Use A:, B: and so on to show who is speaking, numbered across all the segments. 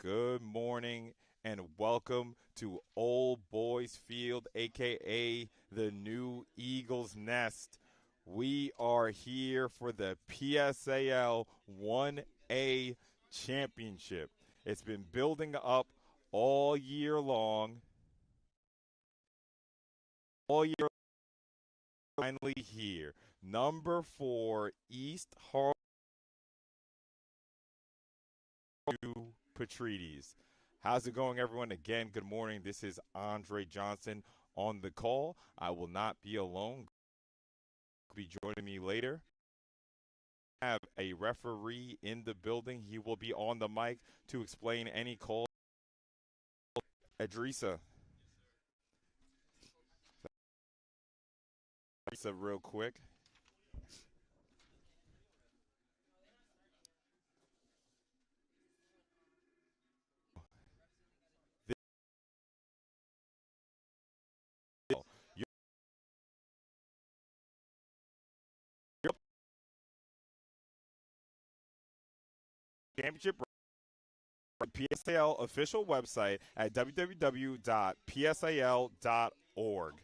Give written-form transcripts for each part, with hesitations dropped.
A: Good morning and welcome to Old Boys Field, aka the new Eagles Nest. We are here for the PSAL 1A Championship. It's been building up all year long. All year finally here. Number 4, East Harlem Petrides. How's it going, everyone? Again, good morning. This is Andre Johnson on the call. I will not be alone. Be joining me later. I have a referee in the building. He will be on the mic to explain any call. Adrisa. Adrisa, real quick. Your championship PSAL official website at www.psal.org.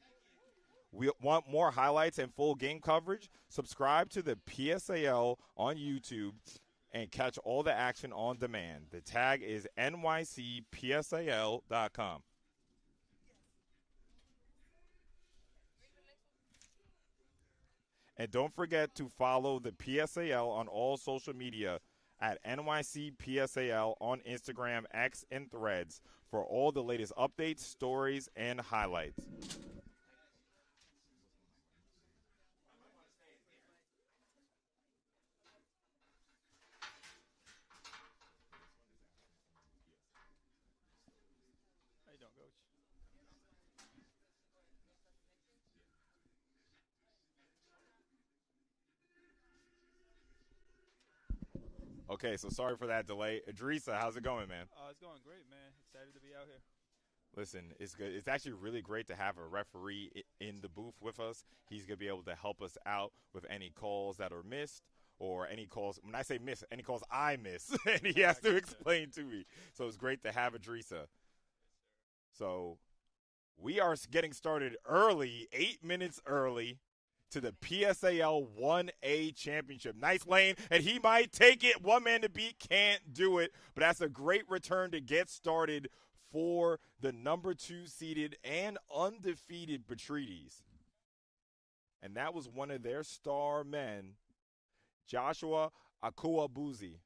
A: We want more highlights and full game coverage? Subscribe to the PSAL on YouTube and catch all the action on demand. The tag is nycpsal.com. And don't forget to follow the PSAL on all social media at NYCPSAL on Instagram, X, and Threads for all the latest updates, stories, and highlights.
B: How you doing, Coach?
A: Okay, so sorry for that delay. Idrissa, how's it going, man?
B: It's going great, man. Excited to be out here.
A: Listen, it's good. It's actually really great to have a referee in the booth with us. He's going to be able to help us out with any calls that are missed or any calls. When I say miss, any calls I miss, and he has to explain to me. So it's great to have Idrissa. So we are getting started early, 8 minutes early, to the PSAL 1A Championship. Nice lane, and he might take it. One man to beat, can't do it. But that's a great return to get started for the number 2 seeded and undefeated Petrides. And that was one of their star men, Joshua Akuabuzi.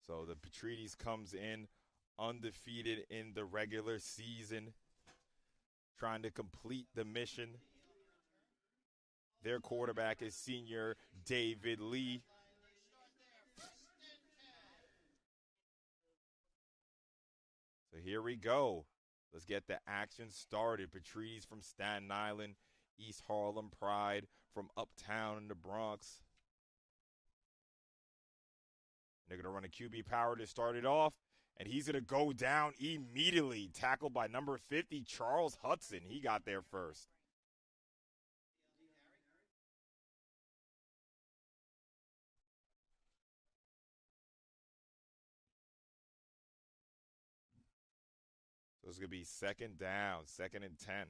A: So the Petrides comes in undefeated in the regular season, trying to complete the mission. Their quarterback is senior David Lee. So here we go. Let's get the action started. Petrides from Staten Island, East Harlem Pride from uptown in the Bronx. They're going to run a QB power to start it off, and he's going to go down immediately. Tackled by number 50, Charles Hudson. He got there first. So it's going to be second down, second and 10.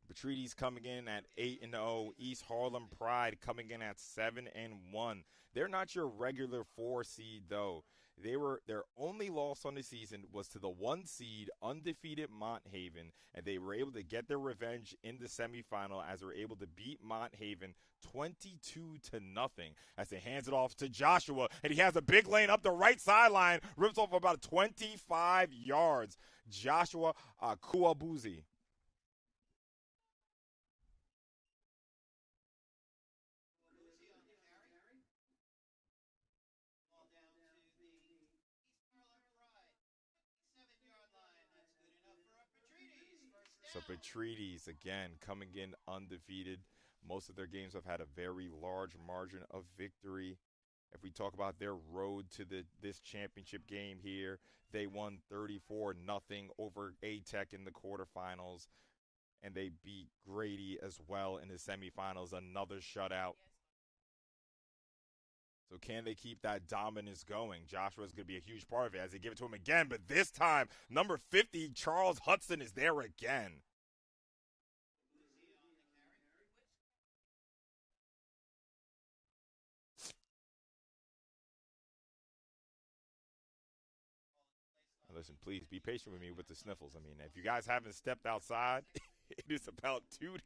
A: Petrides coming in at 8-0. East Harlem Pride coming in at 7-1. They're not your regular 4 seed though. Their only loss on the season was to the 1 seed undefeated Mont Haven, and they were able to get their revenge in the semifinal as they were able to beat Mont Haven 22-0 as they hands it off to Joshua, and he has a big lane up the right sideline, rips off about 25 yards. Joshua Kuabuzi. So Petrides, again, coming in undefeated. Most of their games have had a very large margin of victory. If we talk about their road to this championship game here, they won 34-0 over A-Tech in the quarterfinals. and they beat Grady as well in the semifinals. Another shutout. So can they keep that dominance going? Joshua's going to be a huge part of it as they give it to him again. But this time, number 50, Charles Hudson, is there again. Listen, please be patient with me with the sniffles. I mean, if you guys haven't stepped outside, it is about 2.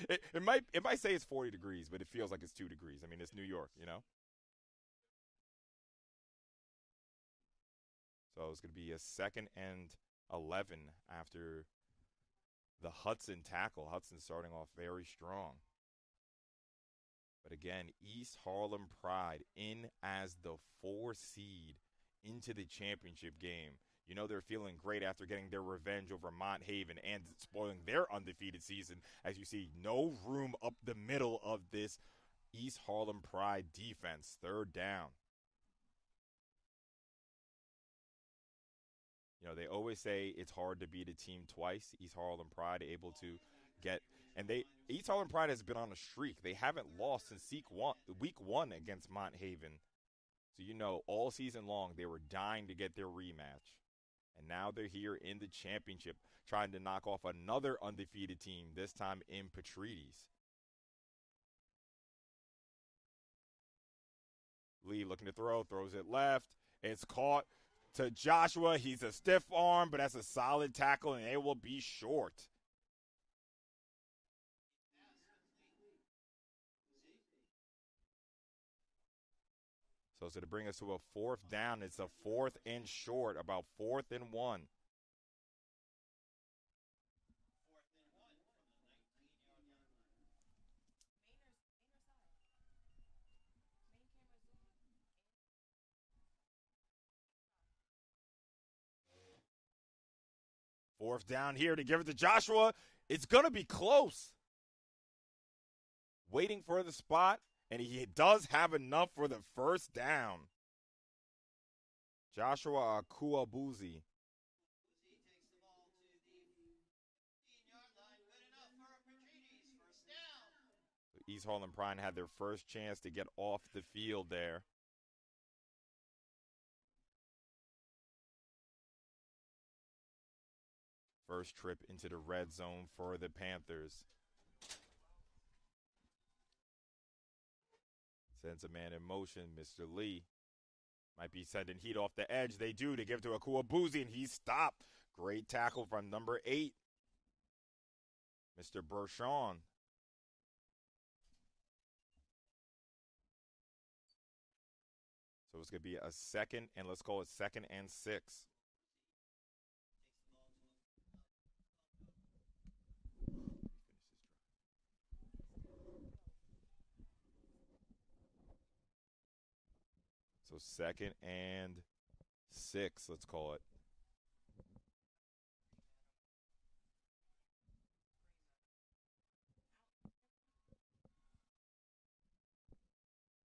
A: It might say it's 40 degrees, but it feels like it's 2 degrees. I mean, it's New York, you know. So it's going to be a 2nd and 11 after the Hudson tackle. Hudson starting off very strong. But again, East Harlem Pride in as the 4 seed into the championship game. You know they're feeling great after getting their revenge over Mont Haven and spoiling their undefeated season. As you see, no room up the middle of this East Harlem Pride defense. 3rd down. You know, they always say it's hard to beat a team twice. East Harlem Pride able to get – and East Harlem Pride has been on a streak. They haven't lost since week 1 against Mont Haven. So, you know, all season long they were dying to get their rematch. And now they're here in the championship trying to knock off another undefeated team, this time in Petrides. Lee looking to throw, throws it left. It's caught to Joshua. He's a stiff arm, but that's a solid tackle, and it will be short. So to bring us to a 4th down, it's a 4th and short, about 4th and 1. Fourth down here to give it to Joshua. It's going to be close. Waiting for the spot, and he does have enough for the 1st down. Joshua Akuabuzi. East Harlem Pride had their first chance to get off the field there. First trip into the red zone for the Panthers. Sends a man in motion, Mr. Lee. Might be sending heat off the edge. They do to give to Akuabuzi, and he's stopped. Great tackle from number 8, Mr. Bershon. So it's going to be a 2nd, and let's call it 2nd and 6. So 2nd and 6, let's call it.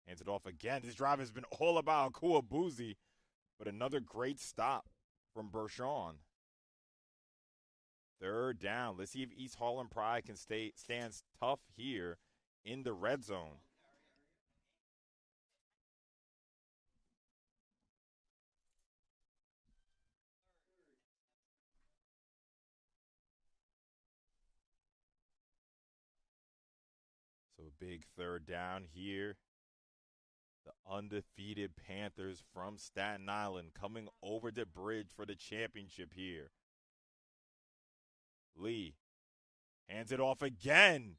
A: Hands it off again. This drive has been all about Akuabuzi, but another great stop from Bershon. 3rd down. Let's see if East Harlem Pride can stands tough here in the red zone. So big 3rd down here. The undefeated Panthers from Staten Island coming over the bridge for the championship here. Lee hands it off again,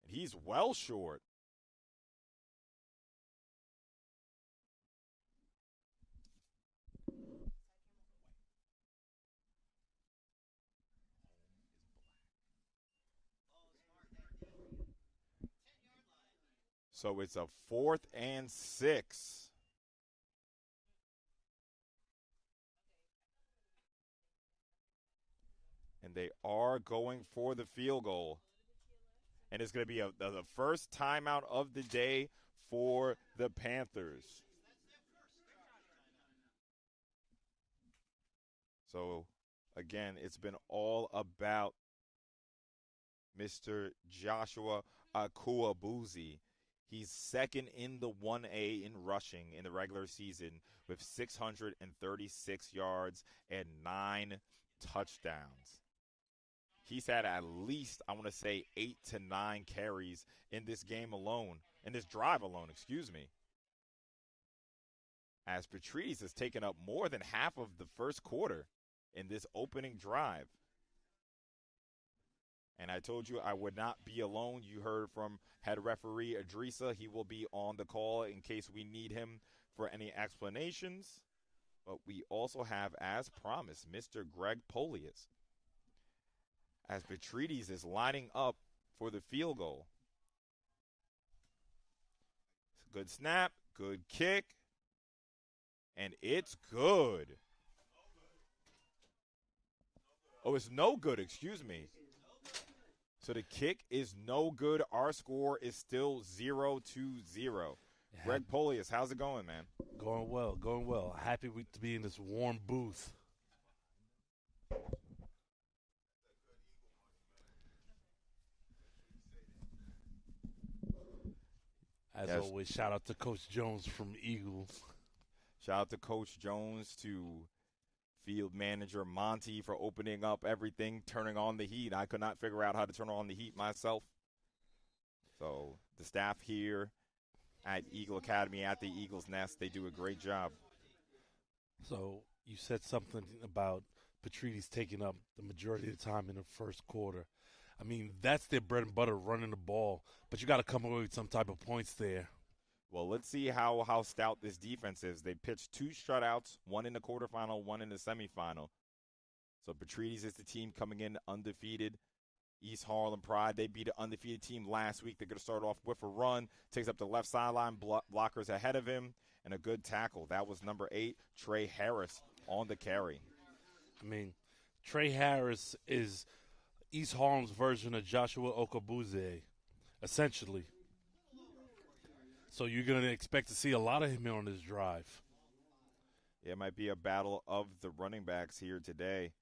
A: and he's well short. So it's a 4th and 6. And they are going for the field goal. And it's going to be the first timeout of the day for the Panthers. So, again, it's been all about Mr. Joshua Akuabuzi. He's second in the 1A in rushing in the regular season with 636 yards and 9 touchdowns. He's had at least, I want to say, 8 to 9 carries in this game alone, in this drive alone, as Petrides has taken up more than half of the first quarter in this opening drive. And I told you I would not be alone. You heard from head referee Adrisa. He will be on the call in case we need him for any explanations. But we also have, as promised, Mr. Greg Polius, as Petrides is lining up for the field goal. Good snap, good kick, and it's good. Oh, it's no good, excuse me. So the kick is no good. Our score is still 0-0. Greg Polius, how's it going, man?
C: Going well. Happy to be in this warm booth. As always, shout out to Coach Jones from Eagles.
A: Shout out to Coach Jones, to field manager Monty for opening up everything, turning on the heat. I could not figure out how to turn on the heat myself. So the staff here at Eagle Academy, at the Eagles Nest, they do a great job.
C: So you said something about Petrides taking up the majority of the time in the first quarter. I mean, that's their bread and butter, running the ball. But you got to come away with some type of points there.
A: Well, let's see how stout this defense is. They pitched 2 shutouts, one in the quarterfinal, one in the semifinal. So Petrides is the team coming in undefeated. East Harlem Pride, they beat an undefeated team last week. They're going to start off with a run. Takes up the left sideline, blockers ahead of him, and a good tackle. That was number 8, Trey Harris, on the carry.
C: I mean, Trey Harris is East Harlem's version of Joshua Okabuze, essentially. So you're going to expect to see a lot of him on this drive.
A: Yeah, it might be a battle of the running backs here today.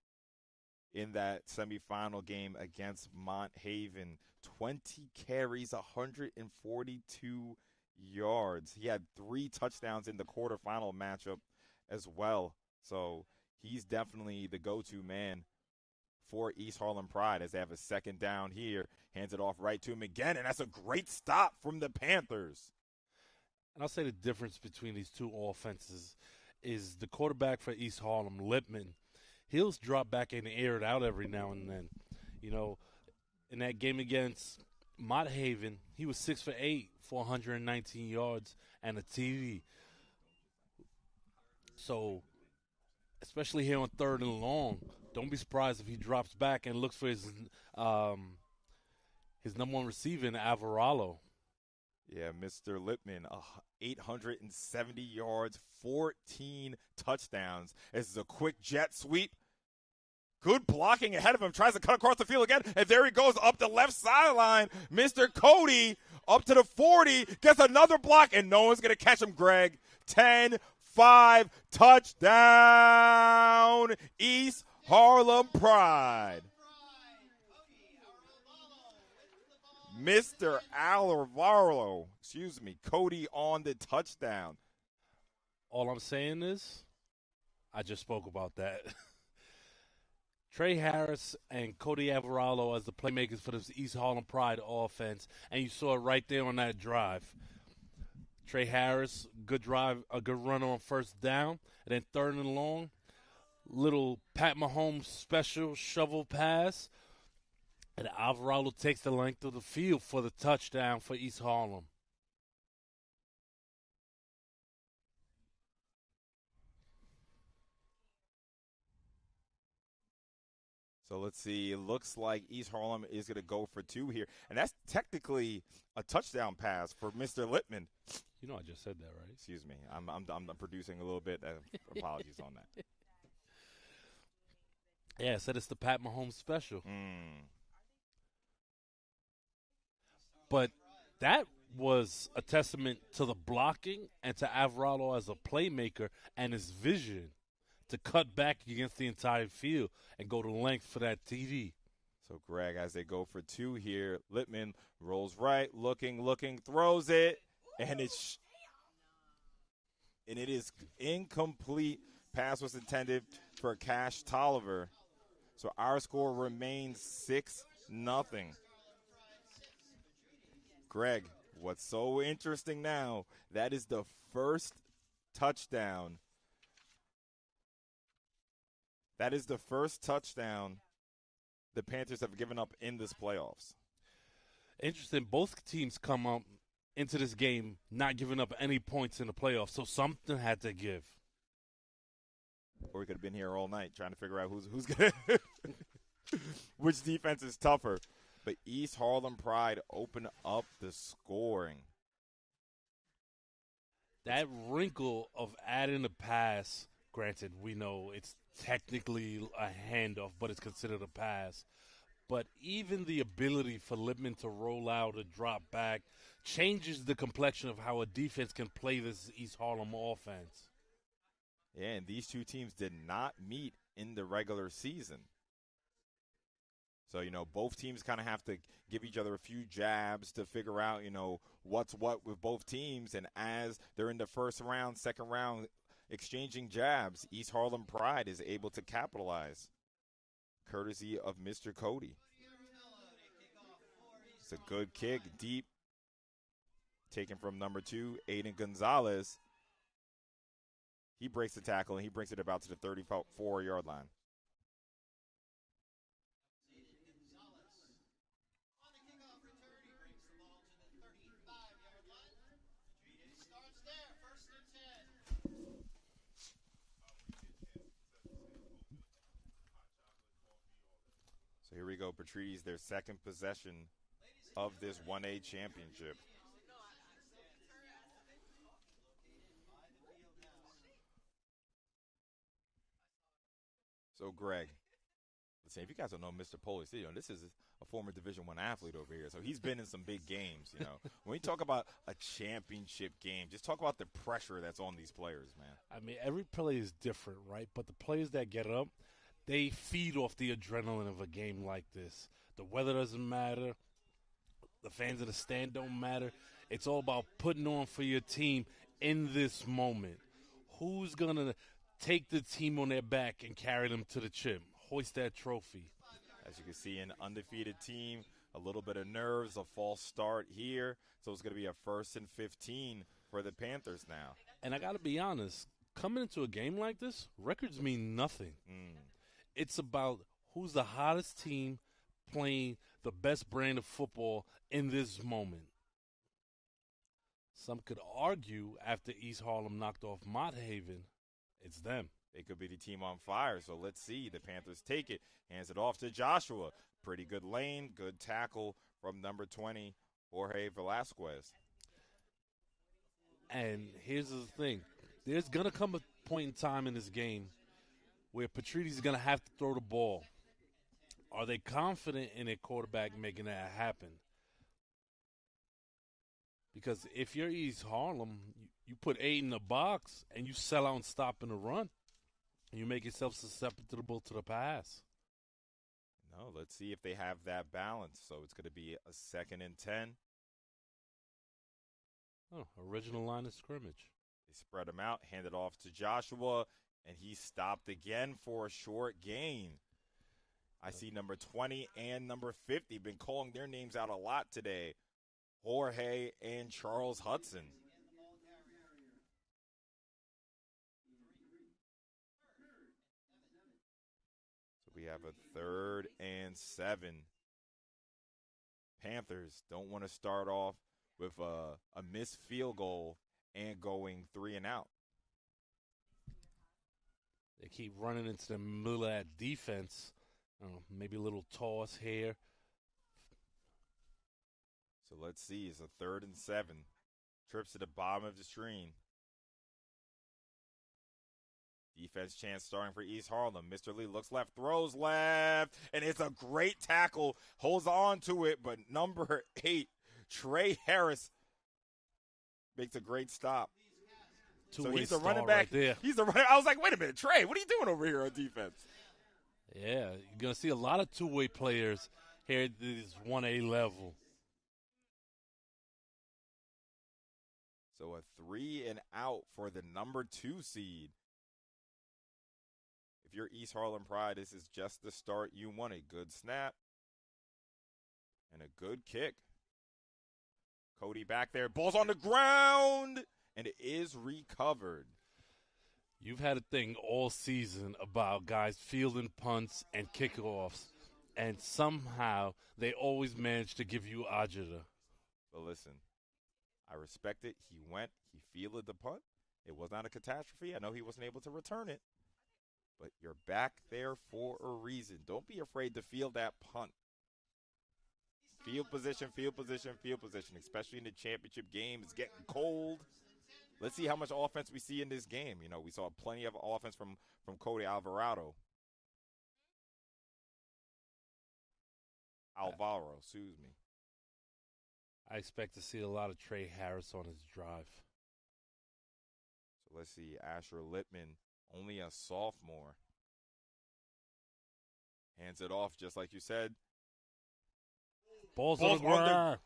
A: In that semifinal game against Mont Haven, 20 carries, 142 yards. He had 3 touchdowns in the quarterfinal matchup as well. So he's definitely the go-to man for East Harlem Pride as they have a second down here. Hands it off right to him again, and that's a great stop from the Panthers.
C: And I'll say the difference between these two offenses is the quarterback for East Harlem, Lippman. He'll drop back and air it out every now and then. You know, in that game against Mott Haven, he was 6 for 8 for 119 yards and a TD. So, especially here on 3rd and long, don't be surprised if he drops back and looks for his number 1 receiver in Avarallo.
A: Yeah, Mr. Lippman, 870 yards, 14 touchdowns. This is a quick jet sweep. Good blocking ahead of him. Tries to cut across the field again. And there he goes up the left sideline. Mr. Cody up to the 40. Gets another block, and no one's going to catch him, Greg. 10-5 touchdown. East Harlem Pride. Mr. Alvarlo, Cody on the touchdown.
C: All I'm saying is, I just spoke about that. Trey Harris and Cody Avarallo as the playmakers for this East Harlem Pride offense, and you saw it right there on that drive. Trey Harris, good drive, a good run on first down, and then 3rd and long, little Pat Mahomes special shovel pass. And Alvarado takes the length of the field for the touchdown for East Harlem.
A: So let's see. It looks like East Harlem is going to go for 2 here. And that's technically a touchdown pass for Mr. Lippman.
C: You know I just said that, right?
A: Excuse me. I'm producing a little bit. Apologies on that.
C: Yeah, I said it's the Pat Mahomes special. But that was a testament to the blocking and to Alvarado as a playmaker and his vision to cut back against the entire field and go to length for that TD.
A: So, Greg, as they go for two here, Lippman rolls right, looking, throws it, and it is incomplete. Pass was intended for Cash Tolliver. So our score remains 6-0. Greg, what's so interesting now, that is the first touchdown. That is the first touchdown the Panthers have given up in this playoffs.
C: Interesting. Both teams come up into this game not giving up any points in the playoffs, so something had to give.
A: Or we could have been here all night trying to figure out who's going to which defense is tougher. But East Harlem Pride open up the scoring.
C: That wrinkle of adding a pass, granted, we know it's technically a handoff, but it's considered a pass. But even the ability for Lippman to roll out or drop back changes the complexion of how a defense can play this East Harlem offense.
A: Yeah, and these two teams did not meet in the regular season. So, both teams kind of have to give each other a few jabs to figure out, what's what with both teams. And as they're in the first round, second round, exchanging jabs, East Harlem Pride is able to capitalize, courtesy of Mr. Cody. It's a good kick, deep, taken from number 2, Aiden Gonzalez. He breaks the tackle, and he brings it about to the 34-yard line. So here we go, Petrides, their second possession of this 1A championship. So, Greg, listen, if you guys don't know Mr. Polish, this is a former Division I athlete over here. So he's been in some big games, When we talk about a championship game, just talk about the pressure that's on these players, man.
C: I mean, every play is different, right? But the players that get up, they feed off the adrenaline of a game like this. The weather doesn't matter. The fans in the stand don't matter. It's all about putting on for your team in this moment. Who's going to take the team on their back and carry them to the chip, hoist that trophy?
A: As you can see, an undefeated team, a little bit of nerves, a false start here. So it's going to be a 1st and 15 for the Panthers now.
C: And I got to be honest, coming into a game like this, records mean nothing. It's about who's the hottest team playing the best brand of football in this moment. Some could argue after East Harlem knocked off Mott Haven, it's them.
A: They could be the team on fire, so let's see. The Panthers take it, hands it off to Joshua. Pretty good lane, good tackle from number 20, Jorge Velasquez.
C: And here's the thing. There's going to come a point in time in this game where Petrides is going to have to throw the ball. Are they confident in their quarterback making that happen? Because if you're East Harlem, you put 8 in the box and you sell out and stop in the run, and you make yourself susceptible to the pass.
A: No, let's see if they have that balance. So it's going to be a 2nd and 10.
C: Oh, original line of scrimmage.
A: They spread him out, hand it off to Joshua, and he stopped again for a short gain. I see number 20 and number 50 been calling their names out a lot today. Jorge and Charles Hudson. So we have a 3rd and 7. Panthers don't want to start off with a missed field goal and going 3 and out.
C: They keep running into the middle of that defense. Maybe a little toss here.
A: So let's see. It's a 3rd and 7. Trips to the bottom of the screen. Defense chance starting for East Harlem. Mr. Lee looks left, throws left, and it's a great tackle. Holds on to it, but number 8, Trey Harris, makes a great stop. So he's the running back.
C: Right there.
A: He's the running. I was like, wait a minute, Trey, what are you doing over here on defense?
C: Yeah, you're going to see a lot of two-way players here at this 1A level.
A: So a 3 and out for the number 2 seed. If you're East Harlem Pride, this is just the start you want. A good snap and a good kick. Cody back there. Ball's on the ground, and it is recovered.
C: You've had a thing all season about guys fielding punts and kickoffs, and somehow they always manage to give you agita.
A: But listen, I respect it. He went. He fielded the punt. It was not a catastrophe. I know he wasn't able to return it. But you're back there for a reason. Don't be afraid to field that punt. Field position, field position, field position, especially in the championship game. It's getting cold. Let's see how much offense we see in this game. You know, we saw plenty of offense from Cody Alvarado. Excuse me.
C: I expect to see a lot of Trey Harris on his drive.
A: So let's see. Asher Littman, only a sophomore. Hands it off just like you said.
C: Balls on the ground.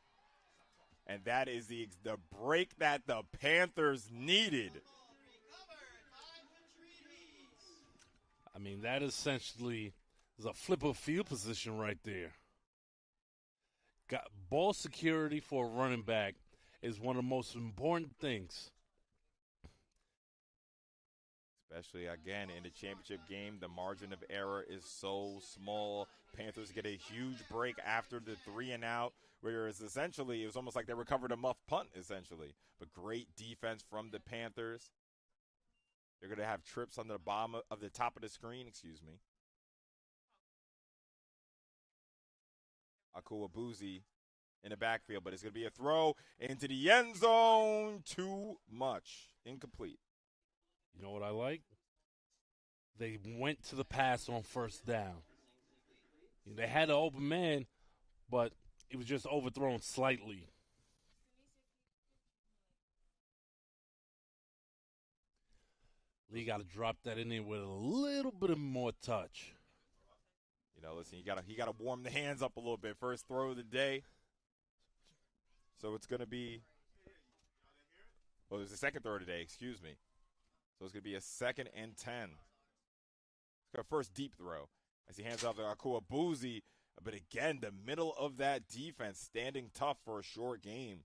A: And that is the break that the Panthers needed.
C: I mean, that essentially is a flip of field position right there. Got ball security for a running back is one of the most important things.
A: Especially, again, in the championship game, the margin of error is so small. Panthers get a huge break after the 3 and out, whereas essentially it was almost like they recovered a muff punt, essentially. But great defense from the Panthers. They're going to have trips on the bottom of the top of the screen, Akuabuzi in the backfield, but it's going to be a throw into the end zone. Too much. Incomplete.
C: You know what I like? They went to the pass on first down. They had an open man, but it was just overthrown slightly. Lee got to drop that in there with a little bit of more touch.
A: You know, listen, he got to warm the hands up a little bit. First throw of the day. So it's going to be, well, it was the second throw today, excuse me. So it's going to be a 2nd and 10. It's got a first deep throw as he hands off to Akuabuzi. But again, the middle of that defense standing tough for a short game.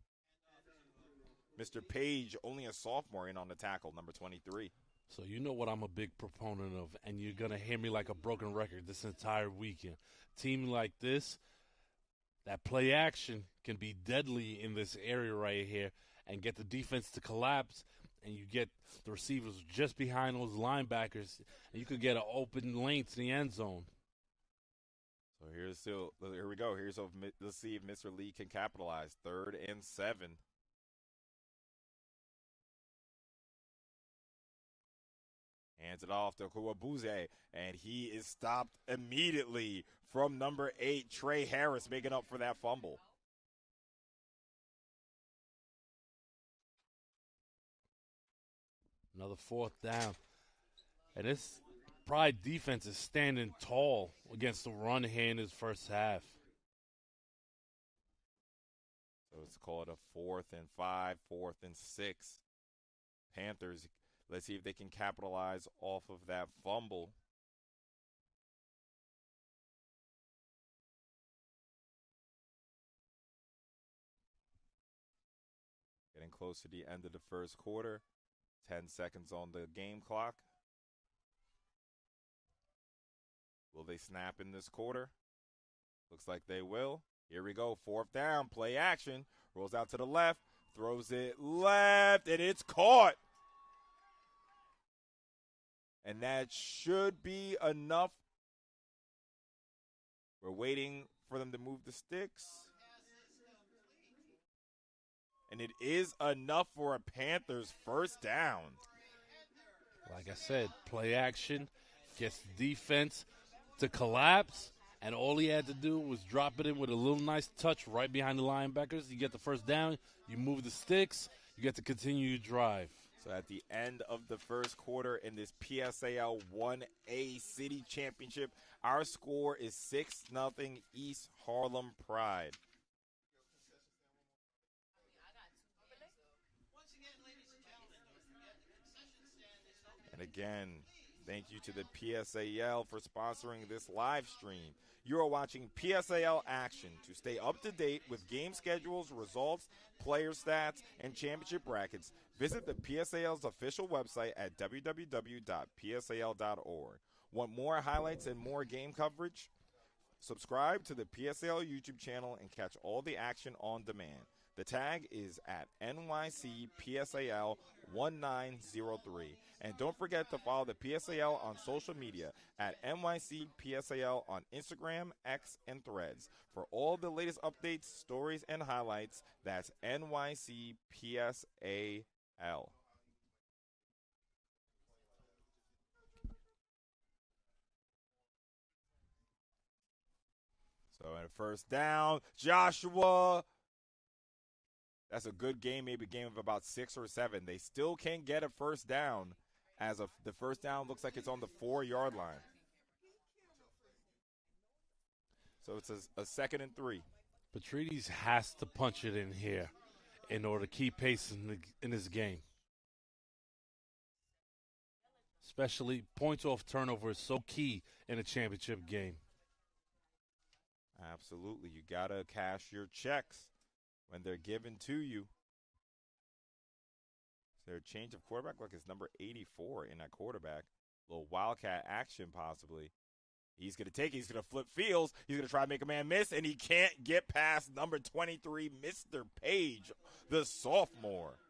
A: Mr. Page, only a sophomore, in on the tackle, number 23.
C: So you know what I'm a big proponent of, and you're going to hear me like a broken record this entire weekend. Team like this, that play action can be deadly in this area right here and get the defense to collapse, and you get the receivers just behind those linebackers, and you could get an open lane to the end zone.
A: So here we go. Let's see if Mr. Lee can capitalize. 3rd and 7. Hands it off to Kuabuze, and he is stopped immediately from number 8, Trey Harris, making up for that fumble.
C: Another 4th down. And this Pride defense is standing tall against the run here in his first half.
A: So it's called a 4th and 5, 4th and 6. Panthers, let's see if they can capitalize off of that fumble. Getting close to the end of the first quarter. 10 seconds on the game clock. Will they snap in this quarter? Looks like they will. Here we go. 4th down. Play action. Rolls out to the left. Throws it left. And it's caught. And that should be enough. We're waiting for them to move the sticks. And it is enough for a Panthers first down.
C: Like I said, play action, gets the defense to collapse, and all he had to do was drop it in with a little nice touch right behind the linebackers. You get the first down, you move the sticks, you get to continue your drive.
A: So at the end of the first quarter in this PSAL 1A City Championship, our score is 6-0 East Harlem Pride. And again, thank you to the PSAL for sponsoring this live stream. You are watching PSAL action. To stay up to date with game schedules, results, player stats, and championship brackets, visit the PSAL's official website at www.psal.org. Want more highlights and more game coverage? Subscribe to the PSAL YouTube channel and catch all the action on demand. The tag is at NYCPSAL1903. And don't forget to follow the PSAL on social media at NYCPSAL on Instagram, X, and Threads. For all the latest updates, stories, and highlights, that's NYCPSAL. So at first down, Joshua. That's a good game, maybe a game of about 6 or 7. They still can't get a first down, as of the first down looks like it's on the 4-yard line. So it's a 2nd and 3.
C: Petrides has to punch it in here in order to keep pace in this game. Especially points off turnover is so key in a championship game.
A: Absolutely. You got to cash your checks when they're given to you. Is there a change of quarterback? Look, it's number 84 in that quarterback. A little wildcat action possibly. He's going to take it. He's going to flip fields. He's going to try to make a man miss, and he can't get past number 23, Mr. Page, the sophomore.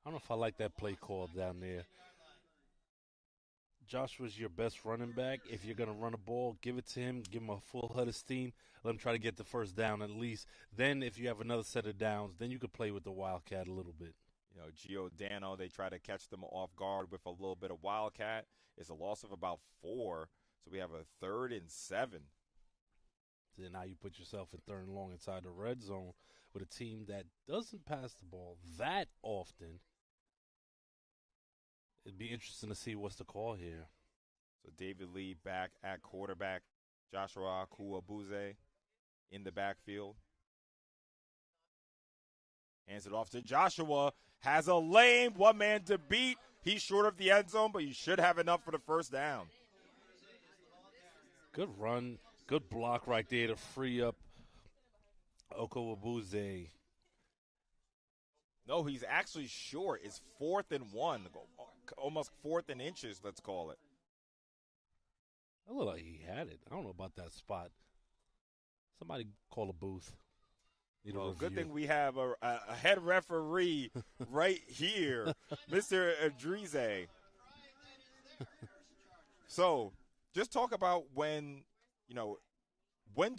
C: I don't know if I like that play call down there. Joshua's your best running back. If you're going to run a ball, give it to him. Give him a full head of steam. Let him try to get the first down at least. Then if you have another set of downs, then you could play with the Wildcat a little bit.
A: You know, Giordano, they try to catch them off guard with a little bit of Wildcat. It's a loss of about 4, so we have a 3rd and 7.
C: So now you put yourself in 3rd and long inside the red zone with a team that doesn't pass the ball that often. It'd be interesting to see what's the call here.
A: So David Lee back at quarterback. Joshua Akuabuze in the backfield. Hands it off to Joshua. Has a lane, one man to beat. He's short of the end zone, but you should have enough for the first down.
C: Good run. Good block right there to free up Okuwabuze.
A: No, he's actually short. It's 4th and 1. Almost 4th and inches, let's call it.
C: It looked like he had it. I don't know about that spot. Somebody call a booth.
A: Well, good thing we have a head referee right here, Mr. Petrides. So, just talk about when do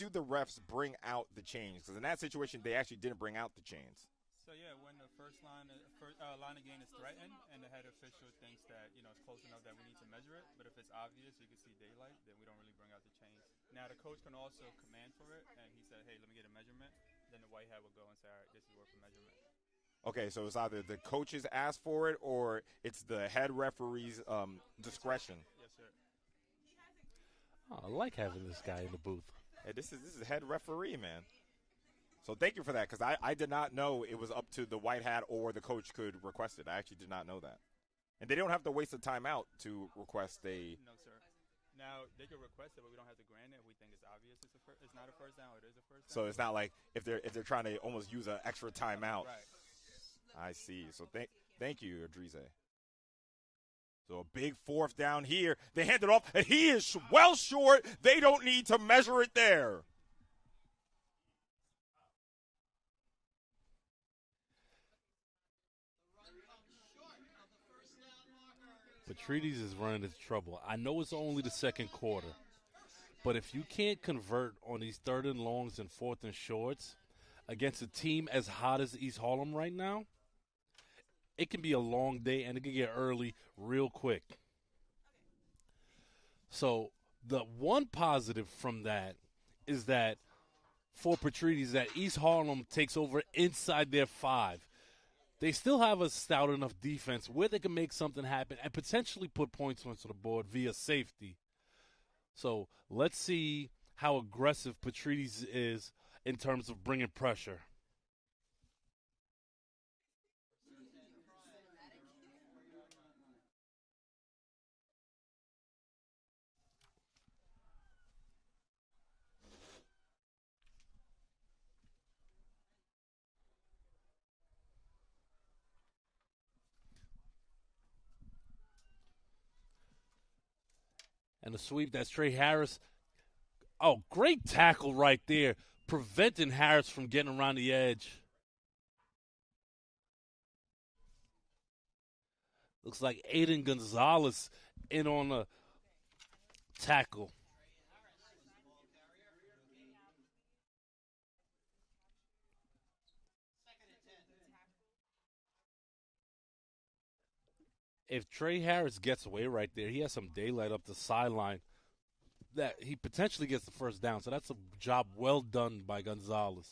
A: the refs bring out the chains? Because in that situation, they actually didn't bring out the chains.
B: So, yeah, when the first line of gain is threatened and the head official thinks that, it's close enough that we need to measure it, but if it's obvious, you can see daylight, then we don't really bring out the chains. Now, the coach can also command for it, and he said, hey, let me get a measurement. Then the white hat will go and say, all right, this is worth a measurement.
A: Okay, so it's either the coaches ask for it or it's the head referee's discretion.
B: Yes, sir.
C: Oh, I like having this guy in the booth.
A: Hey, this is head referee, man. So thank you for that, because I did not know it was up to the white hat or the coach could request it. I actually did not know that. And they don't have to waste a timeout to request a –
B: No, sir. Now, they could request it, but we don't have to grant it if we think it's obvious it's not a first down or it is a first down.
A: So it's not like if they're trying to almost use an extra timeout.
B: Right.
A: I see. So thank you, Petrides. So a big 4th down here. They hand it off, and he is well short. They don't need to measure it there.
C: Petrides is running into trouble. I know it's only the 2nd quarter, but if you can't convert on these 3rd and longs and 4th and shorts against a team as hot as East Harlem right now, it can be a long day and it can get early real quick. So the one positive from that is that for Petrides that East Harlem takes over inside their 5. they still have a stout enough defense where they can make something happen and potentially put points onto the board via safety. So let's see how aggressive Petrides is in terms of bringing pressure. And the sweep, that's Trey Harris. Oh, great tackle right there, preventing Harris from getting around the edge. Looks like Aiden Gonzalez in on a tackle. If Trey Harris gets away right there, he has some daylight up the sideline that he potentially gets the first down. So that's a job well done by Gonzalez.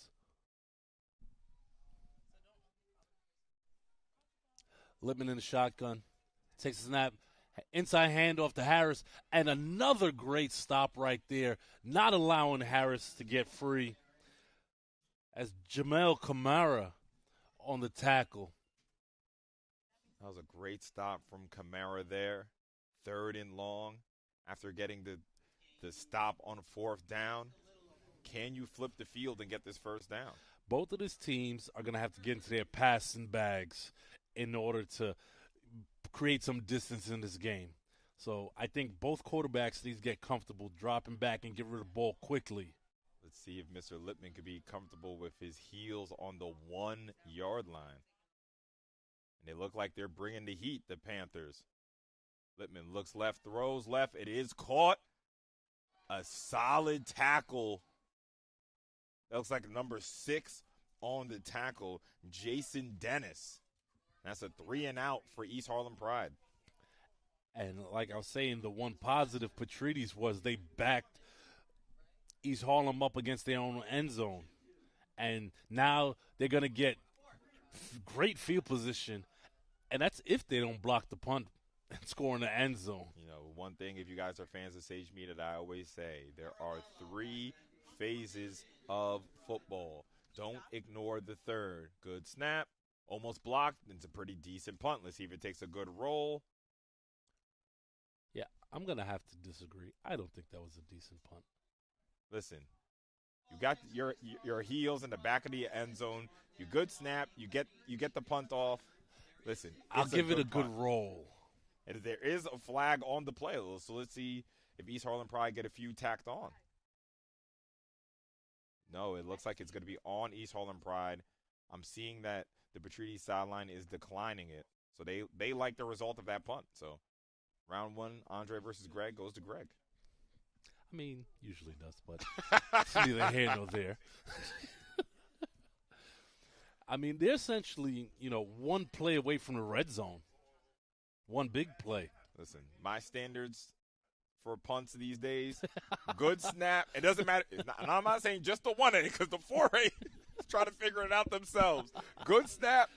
C: Lippman in the shotgun. Takes a snap. Inside handoff to Harris. And another great stop right there. Not allowing Harris to get free. As Jamel Kamara on the tackle.
A: That was a great stop from Kamara there. 3rd and long. After getting the stop on 4th down. Can you flip the field and get this first down?
C: Both of these teams are going to have to get into their passing bags in order to create some distance in this game. So I think both quarterbacks need to get comfortable dropping back and get rid of the ball quickly.
A: Let's see if Mr. Lippman could be comfortable with his heels on the 1-yard line. And they look like they're bringing the heat, the Panthers. Lippman looks left, throws left. It is caught. A solid tackle. That looks like number 6 on the tackle, Jason Dennis. That's a 3-and-out for East Harlem Pride.
C: And like I was saying, the one positive Petrides was they backed East Harlem up against their own end zone. And now they're going to get great field position. And that's if they don't block the punt and score in the end zone.
A: You know, one thing, if you guys are fans of Sage Media, that I always say, there are 3 phases of football. Don't ignore the 3rd. Good snap. Almost blocked. It's a pretty decent punt. Let's see if it takes a good roll.
C: Yeah, I'm going to have to disagree. I don't think that was a decent punt.
A: Listen, you got your heels in the back of the end zone. You good snap. You get the punt off. Listen,
C: I'll give it a good roll.
A: And there is a flag on the play, so let's see if East Harlem Pride get a few tacked on. No, it looks like it's going to be on East Harlem Pride. I'm seeing that the Petrides sideline is declining it. So they like the result of that punt. So round 1, Andre versus Greg goes to Greg.
C: I mean, usually does, but it's neither here nor there. I mean, they're essentially, one play away from the red zone. One big play.
A: Listen, my standards for punts these days, good snap. It doesn't matter. And I'm not saying just the 1A because the 4A is trying to figure it out themselves. Good snap,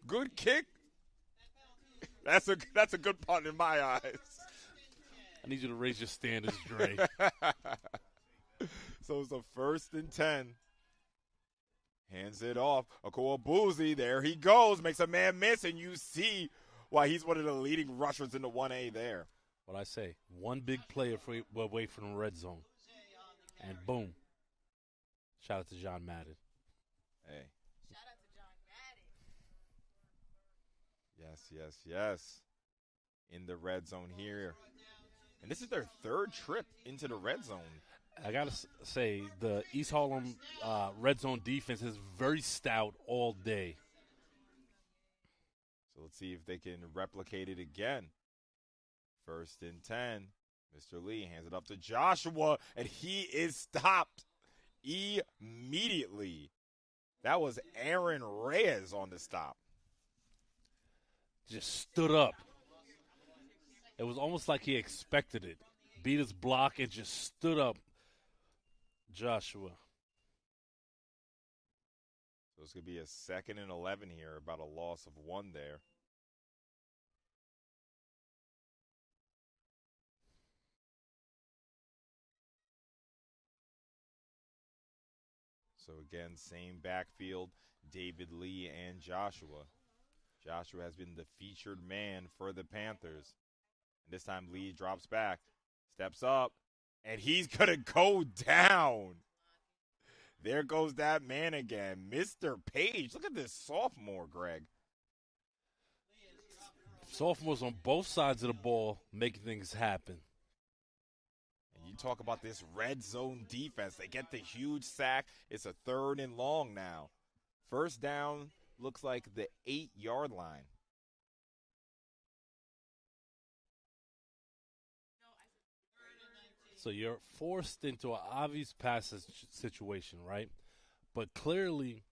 A: good kick. That's a good punt in my eyes.
C: I need you to raise your standards, Dre.
A: So it's a 1st and 10. Hands it off. Akoa Boozy, there he goes. Makes a man miss, and you see why he's one of the leading rushers in the 1A there.
C: What I say, one big play away from the red zone. And boom. Shout out to John Madden.
A: Hey. Shout out to John Madden. Yes. In the red zone here. And this is their 3rd trip into the red zone.
C: I got to say, the East Harlem red zone defense is very stout all day.
A: So let's see if they can replicate it again. 1st and 10. Mr. Lee hands it up to Joshua, and he is stopped immediately. That was Aaron Reyes on the stop.
C: Just stood up. It was almost like he expected it. Beat his block and just stood up. Joshua.
A: So So it's going to be a 2nd and 11 here, about a loss of 1 there. So again, same backfield, David Lee and Joshua. Joshua has been the featured man for the Panthers. And this time Lee drops back, steps up, and he's going to go down. There goes that man again, Mr. Page. Look at this sophomore, Greg.
C: Sophomores on both sides of the ball making things happen.
A: And you talk about this red zone defense. They get the huge sack. It's a 3rd and long now. First down looks like the 8-yard line.
C: So you're forced into an obvious passage situation, right? But clearly,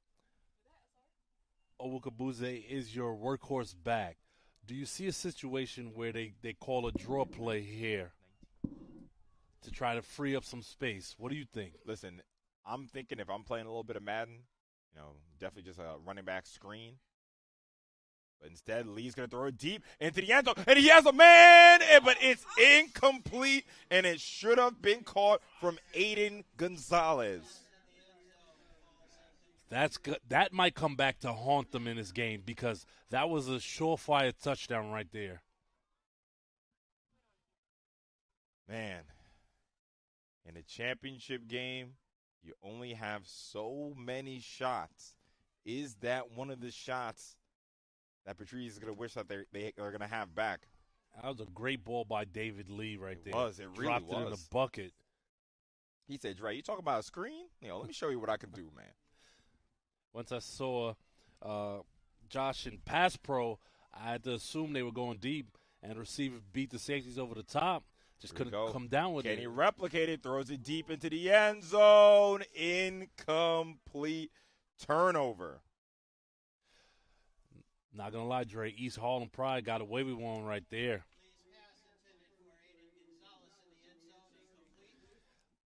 C: Owukabuze is your workhorse back. Do you see a situation where they call a draw play here to try to free up some space? What do you think?
A: Listen, I'm thinking if I'm playing a little bit of Madden, definitely just a running back screen. But instead, Lee's going to throw it deep into the end zone, and he has a man, but it's incomplete, and it should have been caught from Aiden Gonzalez.
C: That's good. That might come back to haunt them in this game because that was a surefire touchdown right there.
A: Man, in a championship game, you only have so many shots. Is that one of the shots that Petrides is going to wish that they are going to have back?
C: That was a great ball by David Lee right there.
A: It was. It really
C: Dropped
A: was.
C: it in the bucket.
A: He said, Dre, you talk about a screen? Let me show you what I can do, man.
C: Once I saw Josh in pass pro, I had to assume they were going deep, and the receiver beat the safeties over the top. Just couldn't come down with it.
A: Can he replicate it? Throws it deep into the end zone. Incomplete. Turnover.
C: Not going to lie, Dre, East Harlem Pride got away with one right there.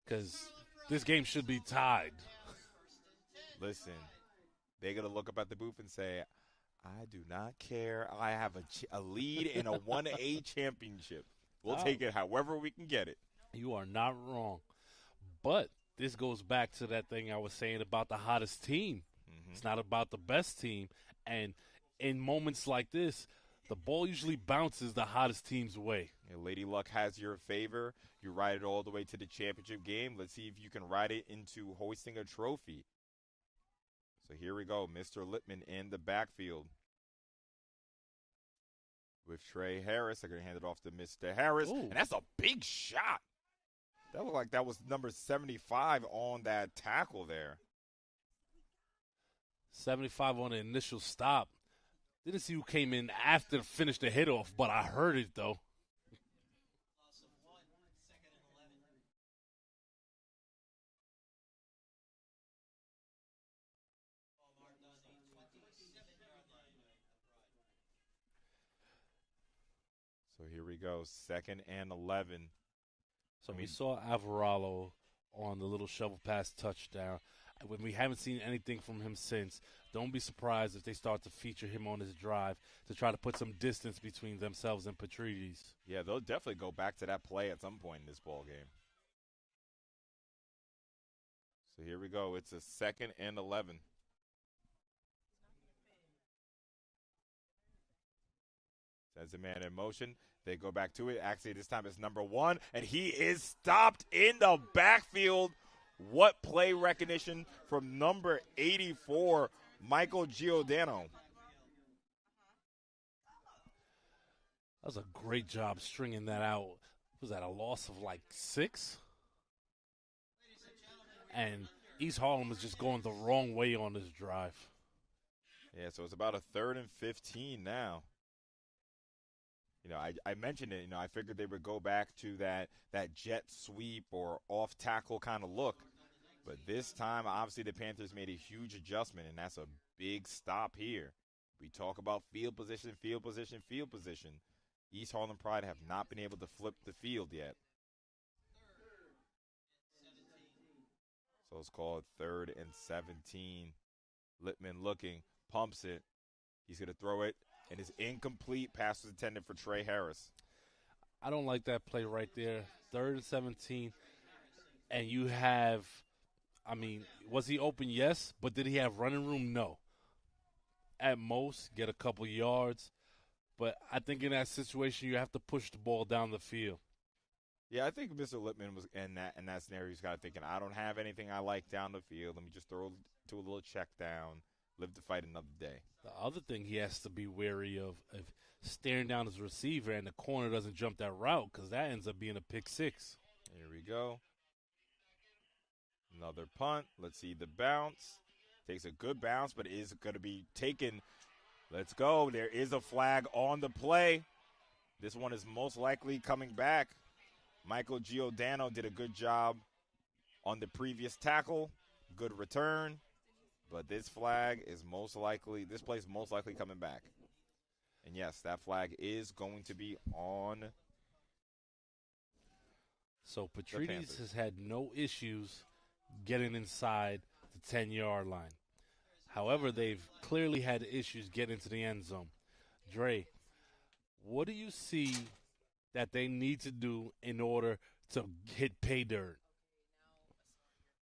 C: Because this game should be tied.
A: Listen, they're going to look up at the booth and say, I do not care. I have a lead in a 1A championship. We'll take it however we can get it.
C: You are not wrong. But this goes back to that thing I was saying about the hottest team. Mm-hmm. It's not about the best team. And in moments like this, the ball usually bounces the hottest team's way.
A: Yeah, Lady Luck has your favor. You ride it all the way to the championship game. Let's see if you can ride it into hoisting a trophy. So here we go. Mr. Lippman in the backfield with Trey Harris. They're going to hand it off to Mr. Harris.
C: Ooh.
A: And that's a big shot. That looked like that was number 75 on that tackle there.
C: 75 on the initial stop. Didn't see who came in after to finish the hit off, but I heard it, though.
A: So here we go, 2nd and 11.
C: So we saw Alvarado on the little shovel pass touchdown. When we haven't seen anything from him since, don't be surprised if they start to feature him on this drive to try to put some distance between themselves and Petrides.
A: Yeah, they'll definitely go back to that play at some point in this ball game. So here we go. It's a 2nd and 11. Sends a man in motion. They go back to it. Actually, this time it's number 1, and he is stopped in the backfield. What play recognition from number 84, Michael Giordano.
C: That was a great job stringing that out. Was that a loss of like 6? And East Harlem is just going the wrong way on this drive.
A: Yeah, so it's about a 3rd and 15 now. I mentioned it. I figured they would go back to that jet sweep or off tackle kind of look. But this time, obviously, the Panthers made a huge adjustment, and that's a big stop here. We talk about field position, field position, field position. East Harlem Pride have not been able to flip the field yet. So it's called 3rd and 17. Littman looking, pumps it. He's going to throw it, and it's incomplete. Pass was intended for Trey Harris.
C: I don't like that play right there. 3rd and 17, and you have, was he open? Yes, but did he have running room? No. At most, get a couple yards, but I think in that situation you have to push the ball down the field.
A: Yeah, I think Mr. Littman was in that scenario. He's got to thinking, I don't have anything I like down the field. Let me just throw to a little check down, live to fight another day.
C: The other thing he has to be wary of staring down his receiver and the corner doesn't jump that route because that ends up being a pick six.
A: Here we go. Another punt. Let's see the bounce. Takes a good bounce, but is going to be taken. Let's go. There is a flag on the play. This one is most likely coming back. Michael Giordano did a good job on the previous tackle. Good return. But this flag is this play is most likely coming back. And yes, that flag is going to be on.
C: So Petrides has had no issues getting inside the 10-yard line. However, they've clearly had issues getting into the end zone. Dre, what do you see that they need to do in order to hit pay dirt?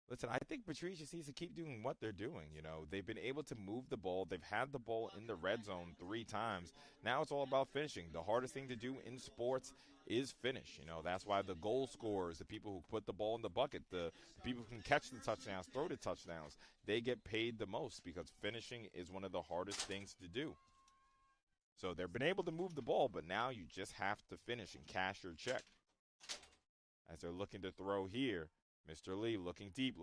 A: Listen, I think Petrides just needs to keep doing what they're doing. You know, they've been able to move the ball. They've had the ball in the red zone 3 times. Now it's all about finishing. The hardest thing to do in sports is finish. You know, that's why the goal scorers, the people who put the ball in the bucket, the people who can catch the touchdowns, throw the touchdowns, they get paid the most because finishing is one of the hardest things to do. So they've been able to move the ball, but now you just have to finish and cash your check. As they're looking to throw here, Mr. Lee looking deep.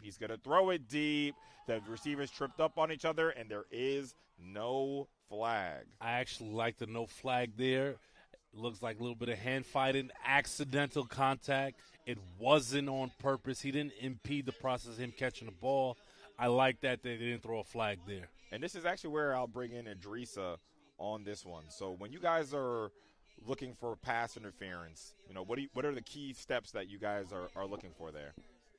A: He's going to throw it deep. The receivers tripped up on each other, and there is no flag.
C: I actually like the no flag there. It looks like a little bit of hand fighting, accidental contact. It wasn't on purpose. He didn't impede the process of him catching the ball. I like that they didn't throw a flag there.
A: And this is actually where I'll bring in Idrissa on this one. So when you guys are looking for pass interference, you know, what are the key steps that you guys are looking for there?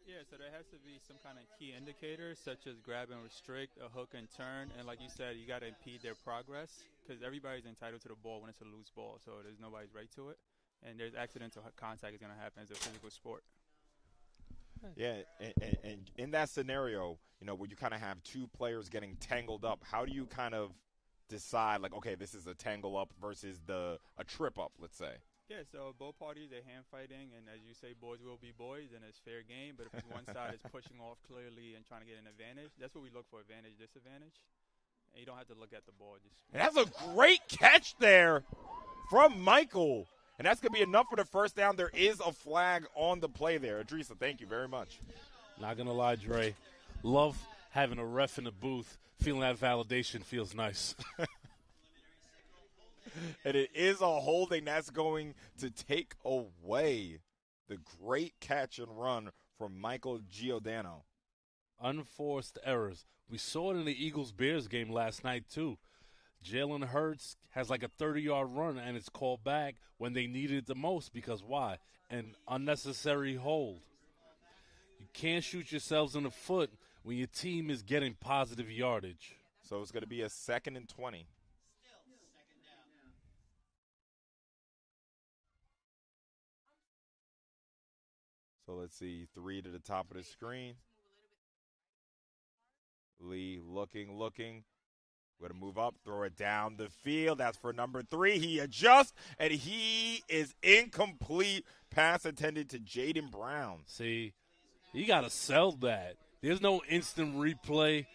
B: Yeah, so there has to be some kind of key indicators, such as grab and restrict, a hook and turn, and like you said, you got to impede their progress because everybody's entitled to the ball when it's a loose ball, so there's nobody's right to it, and there's accidental contact is going to happen as a physical sport.
A: Yeah, and in that scenario, you know, where you kind of have 2 players getting tangled up, how do you kind of decide, like, okay, this is a tangle up versus a trip up, let's say?
B: Yeah, so both parties, they're hand fighting, and as you say, boys will be boys, and it's fair game. But if one side is pushing off clearly and trying to get an advantage, that's what we look for, advantage, disadvantage. And you don't have to look at the ball.
A: And that's a great catch there from Michael. And that's going to be enough for the first down. There is a flag on the play there. Idrissa, thank you very much.
C: Not going to lie, Dre. Love having a ref in the booth. Feeling that validation feels nice.
A: And it is a holding that's going to take away the great catch and run from Michael Giordano.
C: Unforced errors. We saw it in the Eagles-Bears game last night, too. Jalen Hurts has like a 30-yard run, and it's called back when they needed it the most because why? An unnecessary hold. You can't shoot yourselves in the foot when your team is getting positive yardage.
A: So it's going to be a 2nd and 20. So let's see, 3 to the top of the screen. Lee looking. We're going to move up, throw it down the field. That's for number 3. He adjusts, and he is incomplete. Pass intended to Jaden Brown.
C: See, you got to sell that. There's no instant replay.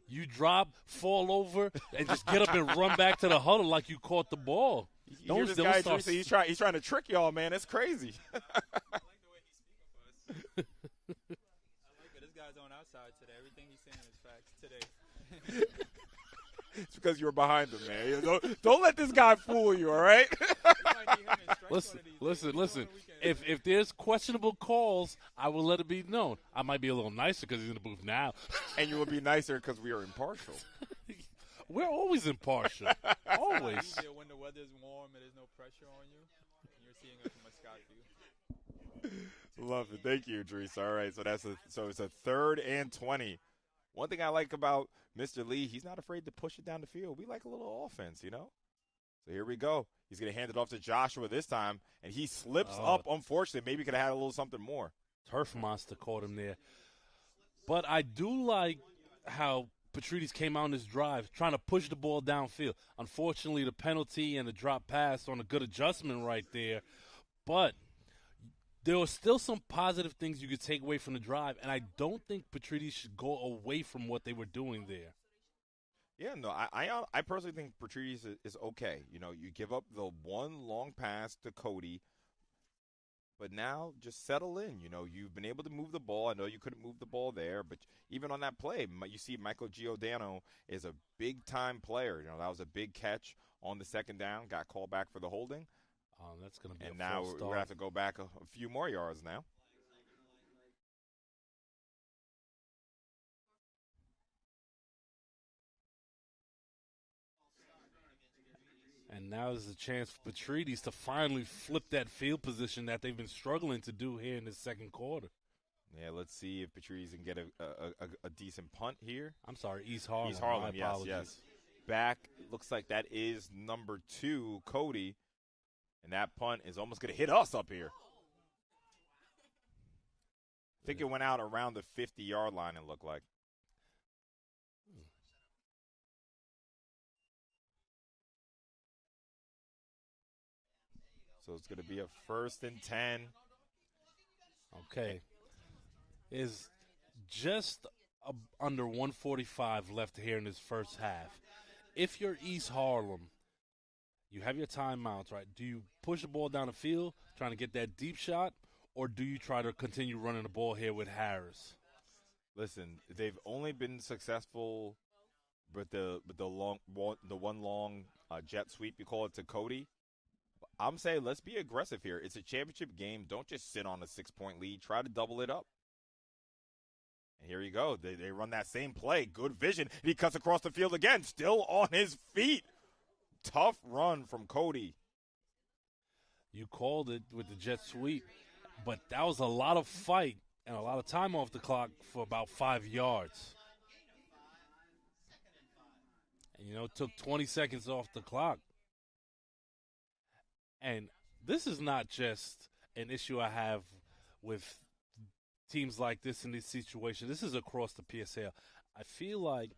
C: You drop, fall over, and just get up and run back to the huddle like you caught the ball.
A: You hear this guy, Teresa, he's trying to trick y'all, man. It's crazy.
B: I like the way he speaks of us. I like it. This guy's on our side today. Everything he's saying is facts today.
A: It's because you were behind him, man. Don't let this guy fool you, all right?
C: Listen. If there's questionable calls, I will let it be known. I might be a little nicer because he's in the booth now.
A: And you will be nicer because we are impartial.
C: We're always impartial. Always.
B: It's easier when the weather's warm and there's no pressure on you. And you're seeing it from a sky view.
A: Love it. Thank you, Idris. All right, so it's a 3rd and 20 One thing I like about Mr. Lee, he's not afraid to push it down the field. We like a little offense, you know? So here we go. He's going to hand it off to Joshua this time, and he slips up, unfortunately. Maybe could have had a little something more.
C: Turf Monster caught him there. But I do like how Petrides came out on this drive trying to push the ball downfield. Unfortunately, the penalty and the drop pass on a good adjustment right there. But there were still some positive things you could take away from the drive, and I don't think Petrides should go away from what they were doing there.
A: Yeah, no, I personally think Petrides is okay. You know, you give up the one long pass to Cody, but now just settle in. You know, you've been able to move the ball. I know you couldn't move the ball there, but even on that play, you see Michael Giordano is a big-time player. You know, that was a big catch on the second down, got called back for the holding.
C: That's going to be
A: and now we're going to have to go back a few more yards now.
C: And now is a chance for Petrides to finally flip that field position that they've been struggling to do here in the second quarter.
A: Yeah, let's see if Petrides can get a decent punt here.
C: I'm sorry, East Harlem.
A: East Harlem, yes. Back, looks like that is number 2, Cody. And that punt is almost going to hit us up here. I think it went out around the 50-yard line, it looked like. So it's going to be a 1st and 10.
C: Okay. Is just under 145 left here in this first half. If you're East Harlem, you have your timeouts, right? Do you push the ball down the field, trying to get that deep shot, or do you try to continue running the ball here with Harris?
A: Listen, they've only been successful with the one long jet sweep, you call it, to Cody. I'm saying let's be aggressive here. It's a championship game. Don't just sit on a 6-point lead. Try to double it up. And here you go. They run that same play. Good vision. He cuts across the field again, still on his feet. Tough run from Cody.
C: You called it with the jet sweep, but that was a lot of fight and a lot of time off the clock for about 5 yards. And, you know, it took 20 seconds off the clock. And this is not just an issue I have with teams like this in this situation. This is across the PSAL. I feel like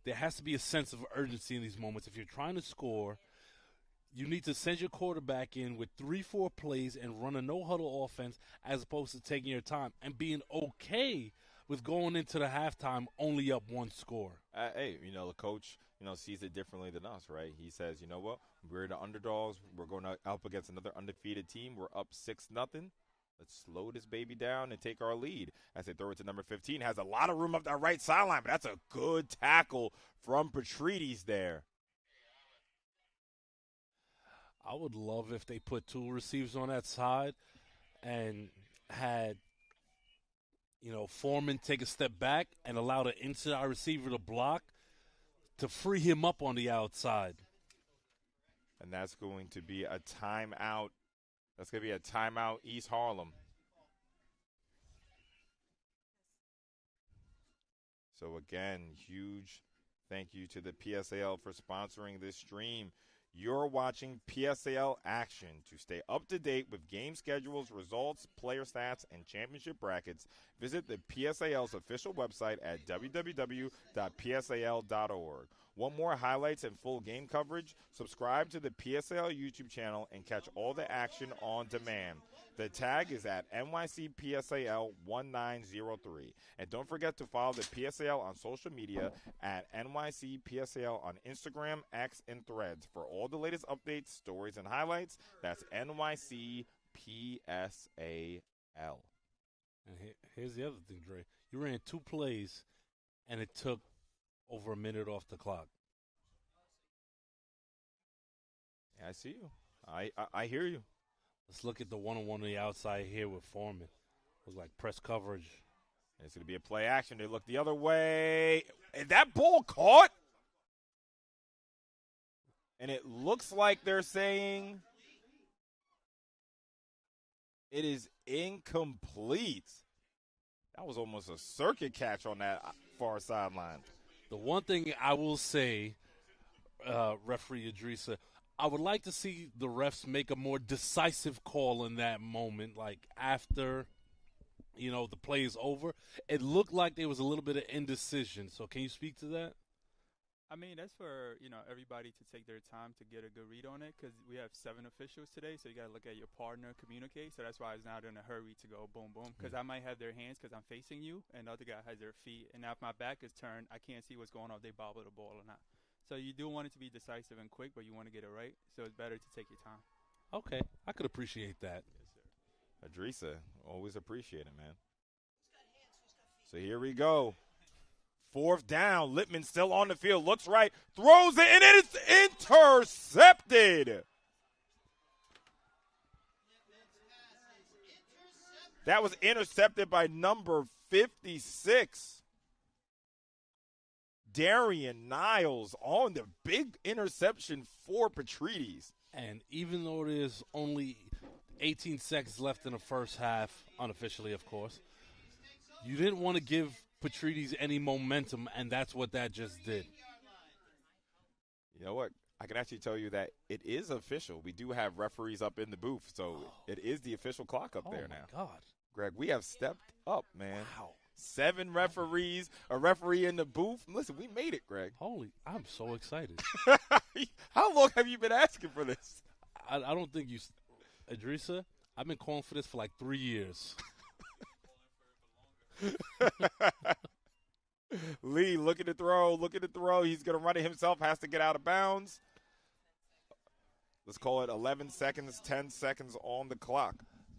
C: there has to be a sense of urgency in these moments. If you're trying to score, you need to send your quarterback in with 3-4 plays and run a no-huddle offense as opposed to taking your time and being okay with going into the halftime only up 1 score.
A: Hey, you know, the coach, you know, sees it differently than us, right? He says, you know what, we're the underdogs. We're going up against another undefeated team. We're up 6-0. Let's slow this baby down and take our lead. As they throw it to number 15. Has a lot of room up that right sideline, but that's a good tackle from Petrides there.
C: I would love if they put 2 receivers on that side and had, you know, Foreman take a step back and allow the inside receiver to block to free him up on the outside.
A: And that's going to be a timeout. That's going to be a timeout, East Harlem. So, again, huge thank you to the PSAL for sponsoring this stream. You're watching PSAL action. To stay up to date with game schedules, results, player stats, and championship brackets, visit the PSAL's official website at www.psal.org. Want more highlights and full game coverage? Subscribe to the PSAL YouTube channel and catch all the action on demand. The tag is at NYCPSAL1903. And don't forget to follow the PSAL on social media at NYCPSAL on Instagram, X, and Threads. For all the latest updates, stories, and highlights, that's NYCPSAL.
C: And here's the other thing, Dre. You ran 2 plays, and it took over a minute off the clock.
A: Yeah, I see you. I hear you.
C: Let's look at the one-on-one on the outside here with Foreman. It was like press coverage.
A: It's going to be a play action. They look the other way. Is that ball caught? And it looks like they're saying it is incomplete. That was almost a circuit catch on that. far sideline.
C: The one thing I will say, referee Idrissa, I would like to see the refs make a more decisive call in that moment, like after, the play is over. It looked like there was a little bit of indecision. So can you speak to that?
B: I mean, that's for, everybody to take their time to get a good read on it because we have 7 officials today, so you got to look at your partner, communicate. So that's why I was not in a hurry to go boom, boom because I might have their hands because I'm facing you and the other guy has their feet. And now if my back is turned, I can't see what's going on if they bobble the ball or not. So you do want it to be decisive and quick, but you want to get it right. So it's better to take your time.
C: Okay. I could appreciate that.
B: Yes, sir.
A: Idrissa, always appreciate it, man. So here we go. 4th down. Littman still on the field. Looks right. Throws it, and it is intercepted. That was intercepted by number 56. Darian Niles on the big interception for Petrides.
C: And even though there's only 18 seconds left in the first half, unofficially, of course, you didn't want to give Petrides any momentum, and that's what that just did.
A: You know what? I can actually tell you that it is official. We do have referees up in the booth, so it is the official clock up there now.
C: Oh, my God.
A: Greg, we have stepped up, man.
C: Wow.
A: 7 referees, a referee in the booth. Listen, we made it, Greg.
C: I'm so excited.
A: How long have you been asking for this?
C: I don't think Idrissa, I've been calling for this for like 3 years.
A: Lee, look at the throw. He's going to run it himself, has to get out of bounds. Let's call it 11 seconds, 10 seconds on the clock.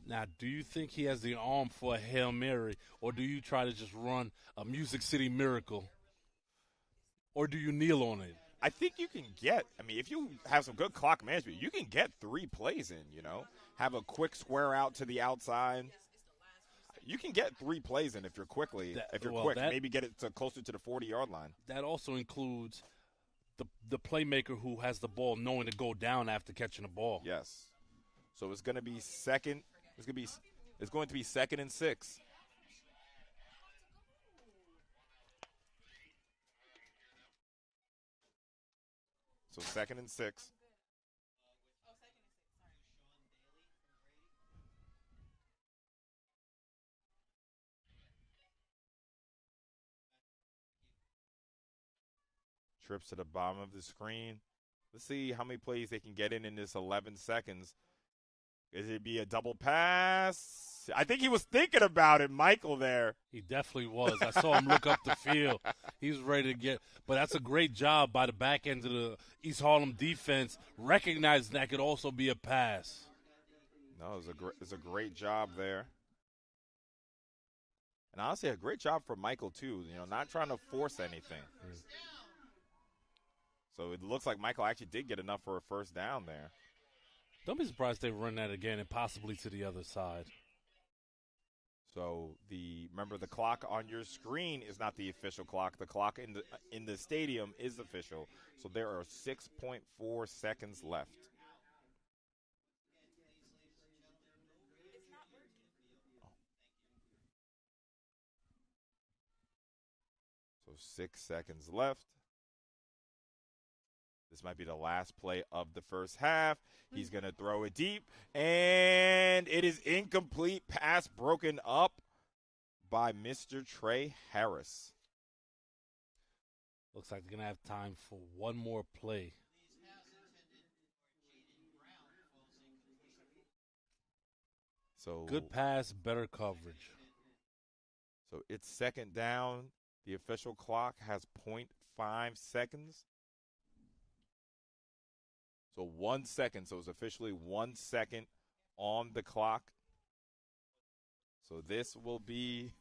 C: Now, do you think he has the arm for a Hail Mary, or do you try to just run a Music City Miracle? Or do you kneel on it?
A: I think you can if you have some good clock management, you can get 3 plays in, Have a quick square out to the outside. You can get 3 plays in if you're quick. Maybe get it to closer to the 40-yard line.
C: That also includes the playmaker who has the ball knowing to go down after catching the ball.
A: Yes. So it's going to be second. It's going to be 2nd and 6. So 2nd and 6. Trips to the bottom of the screen. Let's see how many plays they can get in this 11 seconds. Is it be a double pass? I think he was thinking about it, Michael, there.
C: He definitely was. I saw him look up the field. He was ready to get – but that's a great job by the back end of the East Harlem defense, recognizing that could also be a pass.
A: No, it's a great job there. And honestly, a great job for Michael, too, not trying to force anything. So it looks like Michael actually did get enough for a first down there.
C: Don't be surprised they run that again and possibly to the other side.
A: So remember the clock on your screen is not the official clock. The clock in the stadium is official. So there are 6.4 seconds left. So 6 seconds left. This might be the last play of the first half. He's going to throw it deep, and it is incomplete. Pass broken up by Mr. Trey Harris.
C: Looks like they're going to have time for one more play.
A: So
C: good pass, better coverage.
A: So it's 2nd down. The official clock has 0.5 seconds. So 1 second. So it's officially 1 second on the clock. So this will be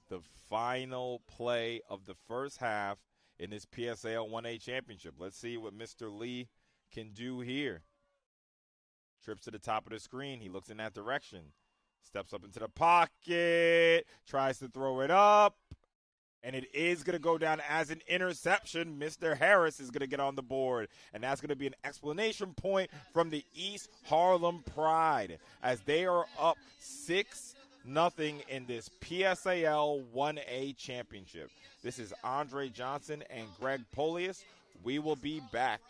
A: the final play of the first half in this PSAL 1A championship. Let's see what Mr. Lee can do here. Trips to the top of the screen. He looks in that direction. Steps up into the pocket. Tries to throw it up. And it is going to go down as an interception. Mr. Harris is going to get on the board. And that's going to be an explanation point from the East Harlem Pride as they are up 6 nothing in this PSAL 1A championship. This is Andre Johnson and Greg Polius. We will be back.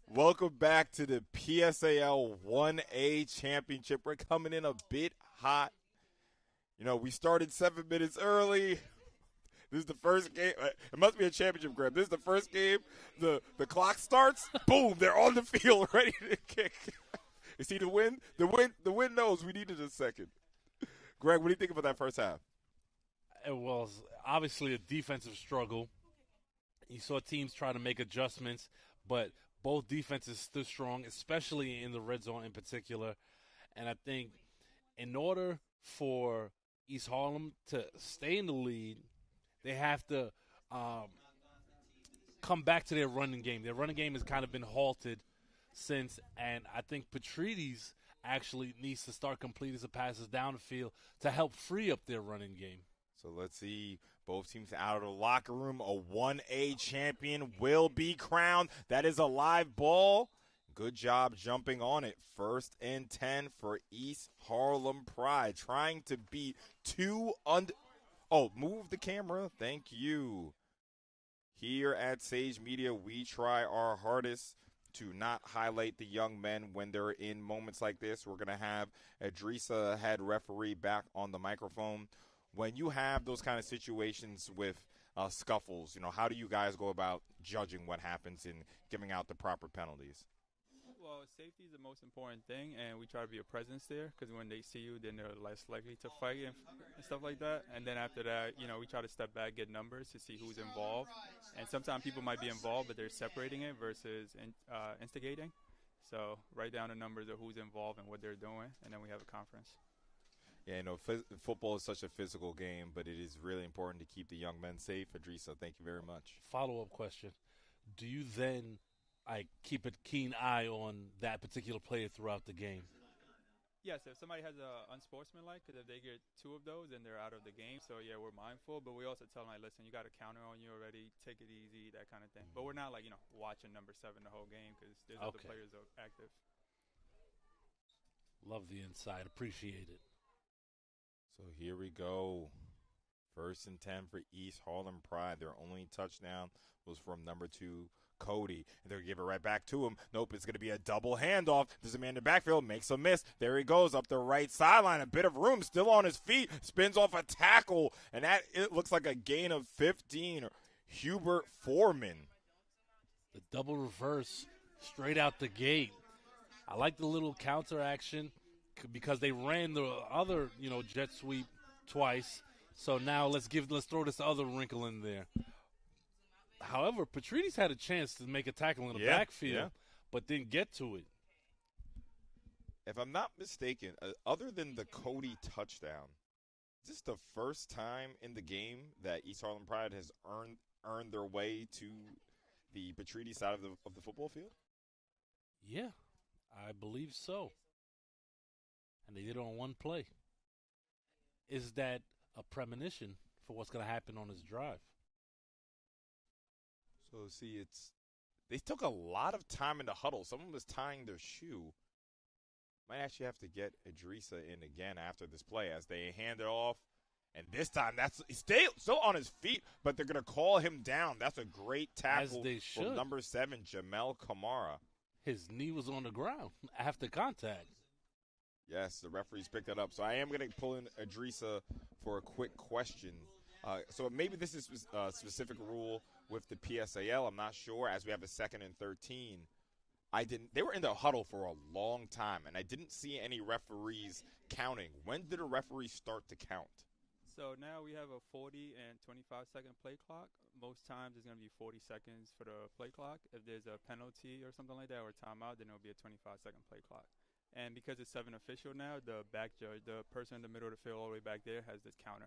A: Welcome back to the PSAL 1A Championship. We're coming in a bit hot. You know, we started 7 minutes early. This is the first game. It must be a championship, Graham. This is the first game. The clock starts. Boom! They're on the field, ready to kick. You see the wind? The wind knows we needed a second. Greg, what do you think about that first half?
C: It was obviously a defensive struggle. You saw teams try to make adjustments, but both defenses stood strong, especially in the red zone in particular. And I think in order for East Harlem to stay in the lead, they have to come back to their running game. Their running game has kind of been halted since, and I think Petrides actually needs to start completing some passes down the field to help free up their running game.
A: So let's see. Both teams out of the locker room. A 1A champion will be crowned. That is a live ball. Good job jumping on it. 1st and 10 for East Harlem Pride. Trying to beat Oh, move the camera. Thank you. Here at Sage Media, we try our hardest to not highlight the young men when they're in moments like this. We're going to have Idrissa, head referee, back on the microphone. When you have those kind of situations with scuffles, you know, how do you guys go about judging what happens and giving out the proper penalties?
B: Well, safety is the most important thing, and we try to be a presence there because when they see you, then they're less likely to fight and stuff like that. And then after that, you know, we try to step back, get numbers to see who's involved. And sometimes people might be involved, but they're separating it versus instigating. So write down the numbers of who's involved and what they're doing, and then we have a conference.
A: Yeah, you know, football is such a physical game, but it is really important to keep the young men safe. Idrissa, thank you very much.
C: Follow-up question. Do you then keep a keen eye on that particular player throughout the game?
B: Yes, if somebody has a unsportsmanlike, because if they get 2 of those, then they're out of the game. So, yeah, we're mindful, but we also tell them, like, listen, you got a counter on you already. Take it easy, that kind of thing. But we're not, like, you know, watching number 7 the whole game because there's other players active.
C: Love the insight. Appreciate it.
A: So here we go. 1st and 10 for East Harlem Pride. Their only touchdown was from number 2, Cody. And they're going to give it right back to him. Nope, it's going to be a double handoff. There's a man in the backfield, makes a miss. There he goes up the right sideline. A bit of room, still on his feet. Spins off a tackle. And it looks like a gain of 15. Hubert Foreman.
C: The double reverse straight out the gate. I like the little counter action because they ran the other, jet sweep twice. So now let's throw this other wrinkle in there. However, Petrides had a chance to make a tackle in the backfield, but didn't get to it.
A: If I'm not mistaken, other than the Cody touchdown, is this the first time in the game that East Harlem Pride has earned their way to the Petrides side of the football field?
C: Yeah, I believe so. And they did it on one play. Is that a premonition for what's going to happen on this drive?
A: So, see, they took a lot of time in the huddle. Someone was tying their shoe. Might actually have to get Idrissa in again after this play as they hand it off. And this time, he's still on his feet, but they're going to call him down. That's a great tackle from number 7, Jamel Kamara.
C: His knee was on the ground after contact.
A: Yes, the referees picked that up. So I am going to pull in Idrissa for a quick question. So maybe this is a specific rule with the PSAL. I'm not sure. As we have a 2nd and 13, they were in the huddle for a long time, and I didn't see any referees counting. When did a referee start to count?
B: So now we have a 40 and 25-second play clock. Most times it's going to be 40 seconds for the play clock. If there's a penalty or something like that or timeout, then it'll be a 25-second play clock. And because it's 7 official now, the back judge, the person in the middle of the field all the way back there, has this counter.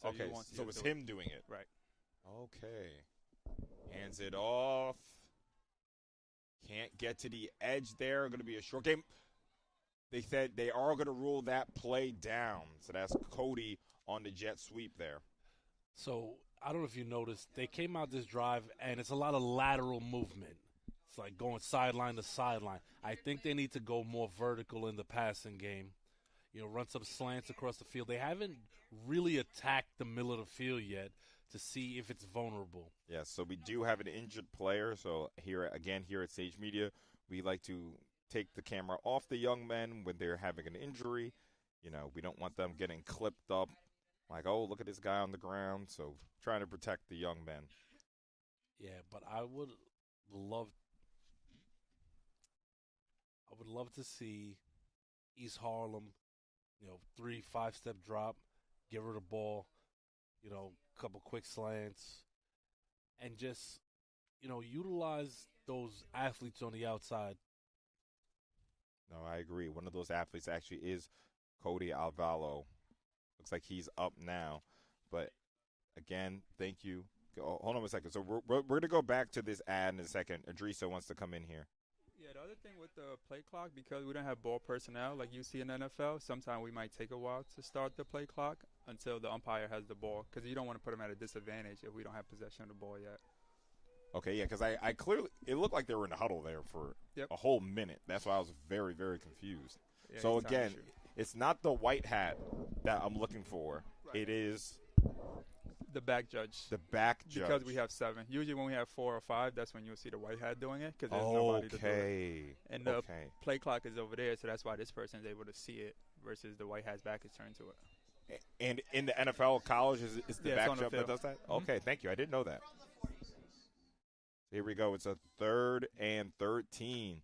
B: So
A: okay, so it's him doing it.
B: Right.
A: Okay. Hands it off. Can't get to the edge there. Going to be a short game. They said they are going to rule that play down. So that's Cody on the jet sweep there.
C: So I don't know if you noticed, they came out this drive, and it's a lot of lateral movement. It's like going sideline to sideline. I think they need to go more vertical in the passing game. Run some slants across the field. They haven't really attacked the middle of the field yet to see if it's vulnerable.
A: Yes, so we do have an injured player. So here at Sage Media, we like to take the camera off the young men when they're having an injury. You know, we don't want them getting clipped up like, oh, look at this guy on the ground. So trying to protect the young men.
C: Yeah, but I would love to see East Harlem, 3-5 step drop, give her the ball, couple quick slants, and just, utilize those athletes on the outside.
A: No, I agree. One of those athletes actually is Cody Alvalo. Looks like he's up now. But, again, thank you. Hold on a second. So we're going to go back to this ad in a second. Idrissa wants to come in here.
B: Yeah, the other thing with the play clock, because we don't have ball personnel like you see in the NFL, sometimes we might take a while to start the play clock until the umpire has the ball, because you don't want to put them at a disadvantage if we don't have possession of the ball yet.
A: Okay, yeah, because I clearly – it looked like they were in the huddle there for a whole minute. That's why I was very, very confused. Yeah, so, again, it's not the white hat that I'm looking for. Right. It is –
B: the back judge.
A: The back judge.
B: Because we have 7. Usually when we have 4 or 5, that's when you'll see the white hat doing it, because there's nobody to do it. And the play clock is over there, so that's why this person is able to see it versus the white hat's back is turned to it.
A: And in the NFL, college, is the back jump that does that? Mm-hmm. Okay, thank you. I didn't know that. Here we go. It's a 3rd and 13.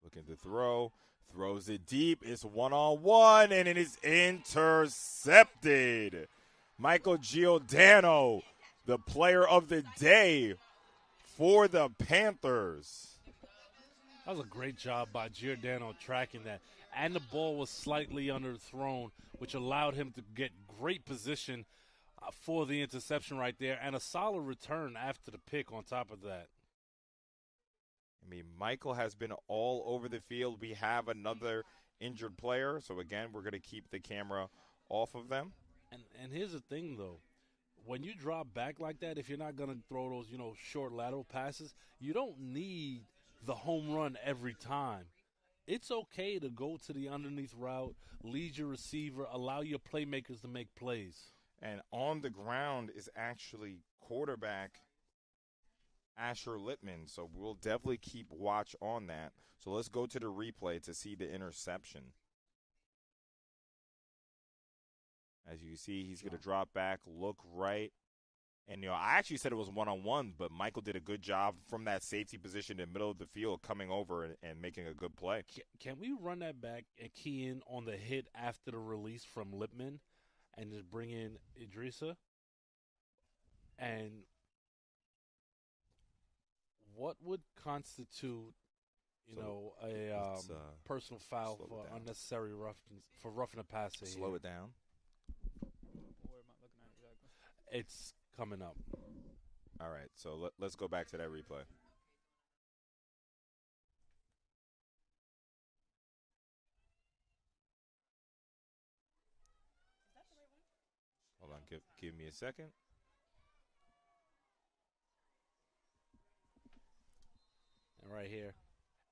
A: Looking to throw. Throws it deep. It's 1-on-1, and it is intercepted. Michael Giordano, the player of the day for the Panthers.
C: That was a great job by Giordano tracking that. And the ball was slightly underthrown, which allowed him to get great position for the interception right there, and a solid return after the pick on top of that.
A: I mean, Michael has been all over the field. We have another injured player, so again, we're going to keep the camera off of them.
C: And here's the thing, though. When you drop back like that, if you're not going to throw those, short lateral passes, you don't need the home run every time. It's okay to go to the underneath route, lead your receiver, allow your playmakers to make plays.
A: And on the ground is actually quarterback Asher Littman, so we'll definitely keep watch on that. So let's go to the replay to see the interception. As you see, he's going to drop back, look right. And, I actually said it was 1-on-1, but Michael did a good job from that safety position in the middle of the field coming over and making a good play.
C: Can we run that back and key in on the hit after the release from Littman and just bring in Idrissa? And what would constitute, a personal foul for unnecessary roughness, for roughing a passer?
A: Slow it down.
B: Where am I looking at exactly?
C: It's coming up.
A: All right, so let's go back to that replay. Hold on, give me a second.
C: And right here,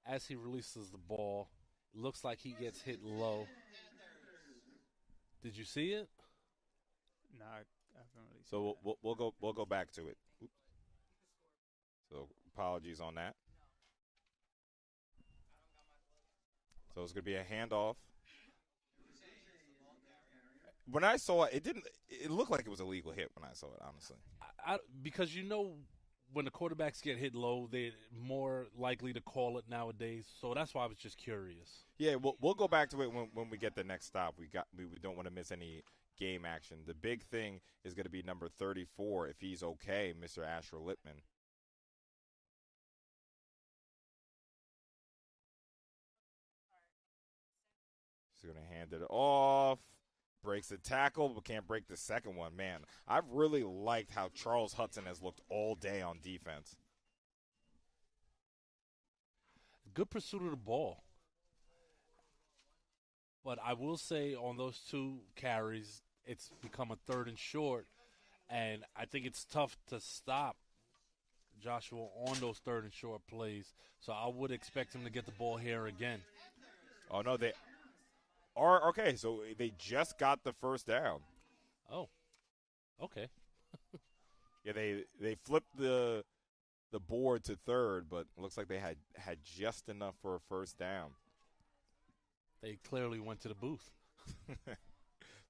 C: as he releases the ball, it looks like he gets hit low. Did you see it?
B: No, I haven't really.
A: So we'll go back to it. Oops. So apologies on that. So it's going to be a handoff. When I saw it, it looked like it was a legal hit when I saw it, honestly.
C: Because when the quarterbacks get hit low, they're more likely to call it nowadays. So that's why I was just curious.
A: Yeah, we'll go back to it when we get the next stop. We don't want to miss any game action. The big thing is going to be number 34, if he's okay, Mr. Asher Littman. He's going to hand it off. Breaks the tackle, but can't break the second one. Man, I've really liked how Charles Hudson has looked all day on defense.
C: Good pursuit of the ball. But I will say on those 2 carries, it's become a 3rd and short, and I think it's tough to stop Joshua on those 3rd and short plays. So I would expect him to get the ball here again.
A: Okay, so they just got the first down.
C: Oh, okay.
A: Yeah, they flipped the board to third, but it looks like they had just enough for a first down.
C: They clearly went to the booth.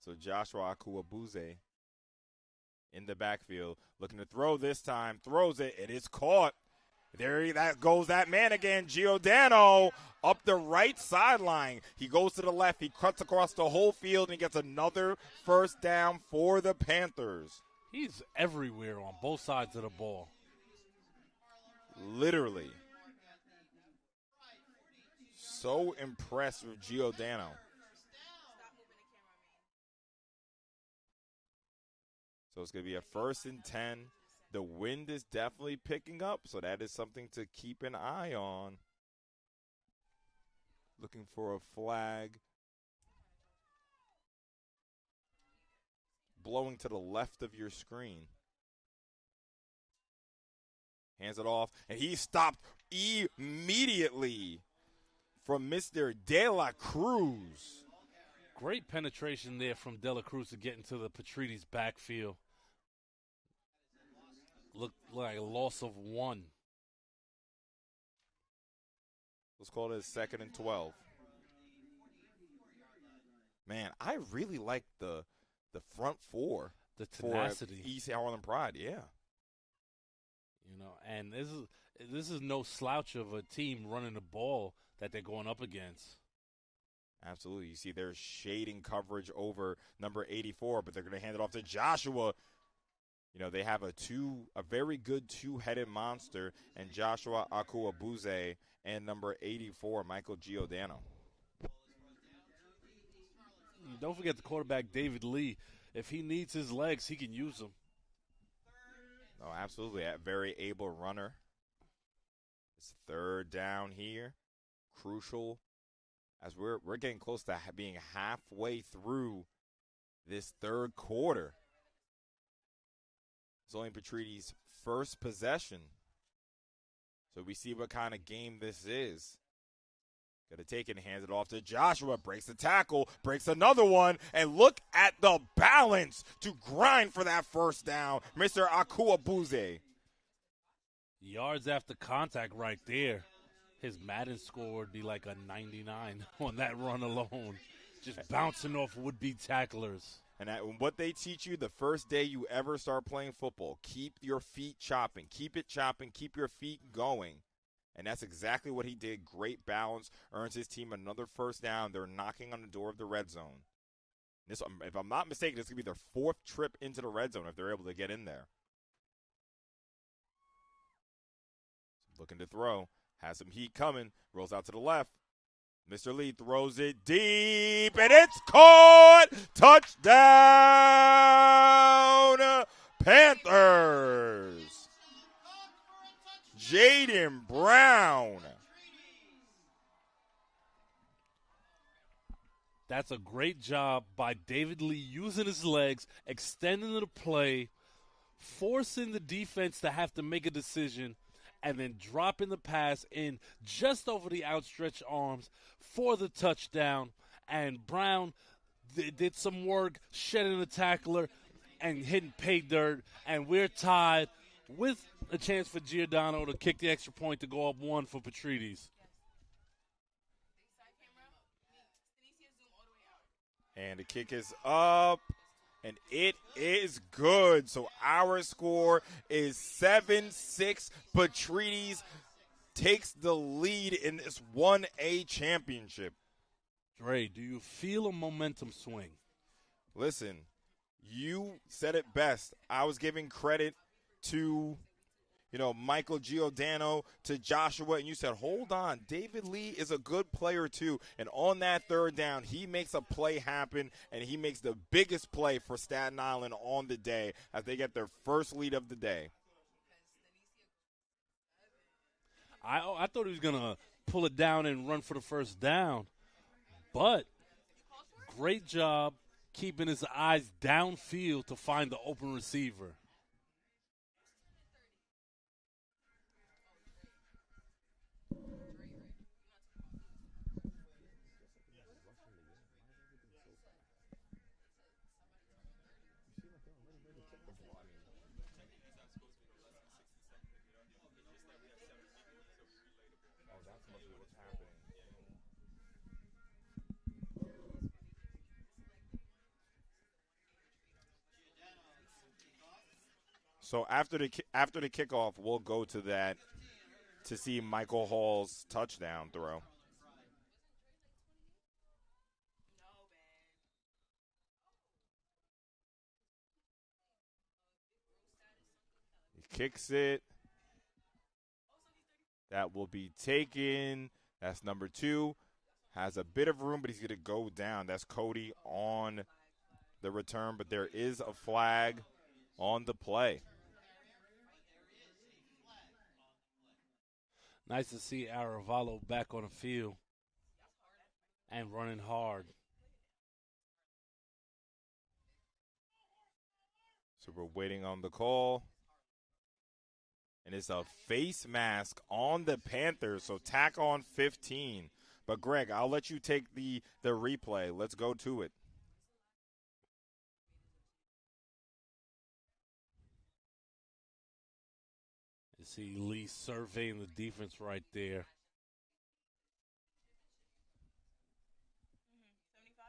A: So Joshua Akuabuze in the backfield, looking to throw this time, throws it, it is caught. That goes that man again, Giordano, up the right sideline. He goes to the left, he cuts across the whole field, and he gets another first down for the Panthers.
C: He's everywhere on both sides of the ball.
A: Literally. So impressed with Giordano. So it's going to be a 1st and 10. The wind is definitely picking up, so that is something to keep an eye on. Looking for a flag. Blowing to the left of your screen. Hands it off, and he stopped immediately from Mr. De La Cruz.
C: Great penetration there from De La Cruz to get into the Petrides backfield. Looked like a loss of 1.
A: Let's call it a 2nd and 12. Man, I really like the front four.
C: The tenacity.
A: For East Harlem Pride, yeah.
C: You know, and this is no slouch of a team running the ball that they're going up against.
A: Absolutely. You see they're shading coverage over number 84, but they're going to hand it off to Joshua. You know, they have a very good two-headed monster, and Joshua Akuabuze and number 84, Michael Giordano.
C: Don't forget the quarterback, David Lee. If he needs his legs, he can use them.
A: Oh, absolutely. A very able runner. It's 3rd down here. Crucial as we're getting close to being halfway through this 3rd quarter. It's only Petrides' first possession. So we see what kind of game this is. Got to take it and hands it off to Joshua. Breaks the tackle, breaks another one, and look at the balance to grind for that first down. Mr. Akuabuze.
C: Yards after contact right there. His Madden score would be like a 99 on that run alone. Just bouncing off would-be tacklers.
A: And what they teach you the first day you ever start playing football, keep your feet chopping. Keep it chopping. Keep your feet going. And that's exactly what he did. Great balance. Earns his team another first down. They're knocking on the door of the red zone. This, if I'm not mistaken, this could be their 4th trip into the red zone if they're able to get in there. Looking to throw. Has some heat coming. Rolls out to the left. Mr. Lee throws it deep, and it's caught! Touchdown, Panthers! Jaden Brown.
C: That's a great job by David Lee using his legs, extending the play, forcing the defense to have to make a decision, and then dropping the pass in just over the outstretched arms for the touchdown. And Brown did some work shedding the tackler and hitting pay dirt, and we're tied with a chance for Giordano to kick the extra point to go up 1 for Petrides.
A: And the kick is up, and it is good. So our score is 7-6. Petrides takes the lead in this 1A championship.
C: Dre, do you feel a momentum swing?
A: Listen, you said it best. I was giving credit to, Michael Giordano, to Joshua, and you said, hold on, David Lee is a good player too. And on that 3rd down, he makes a play happen, and he makes the biggest play for Staten Island on the day as they get their first lead of the day.
C: I thought he was going to pull it down and run for the first down, but great job keeping his eyes downfield to find the open receiver.
A: So after the kickoff, we'll go to that to see Michael Hall's touchdown throw. He kicks it. That will be taken. That's number 2. Has a bit of room, but he's going to go down. That's Cody on the return, but there is a flag on the play.
C: Nice to see Aravallo back on the field and running hard.
A: So we're waiting on the call. And it's a face mask on the Panthers, so tack on 15. But, Greg, I'll let you take the replay. Let's go to it.
C: You see Lee surveying the defense right there. 75?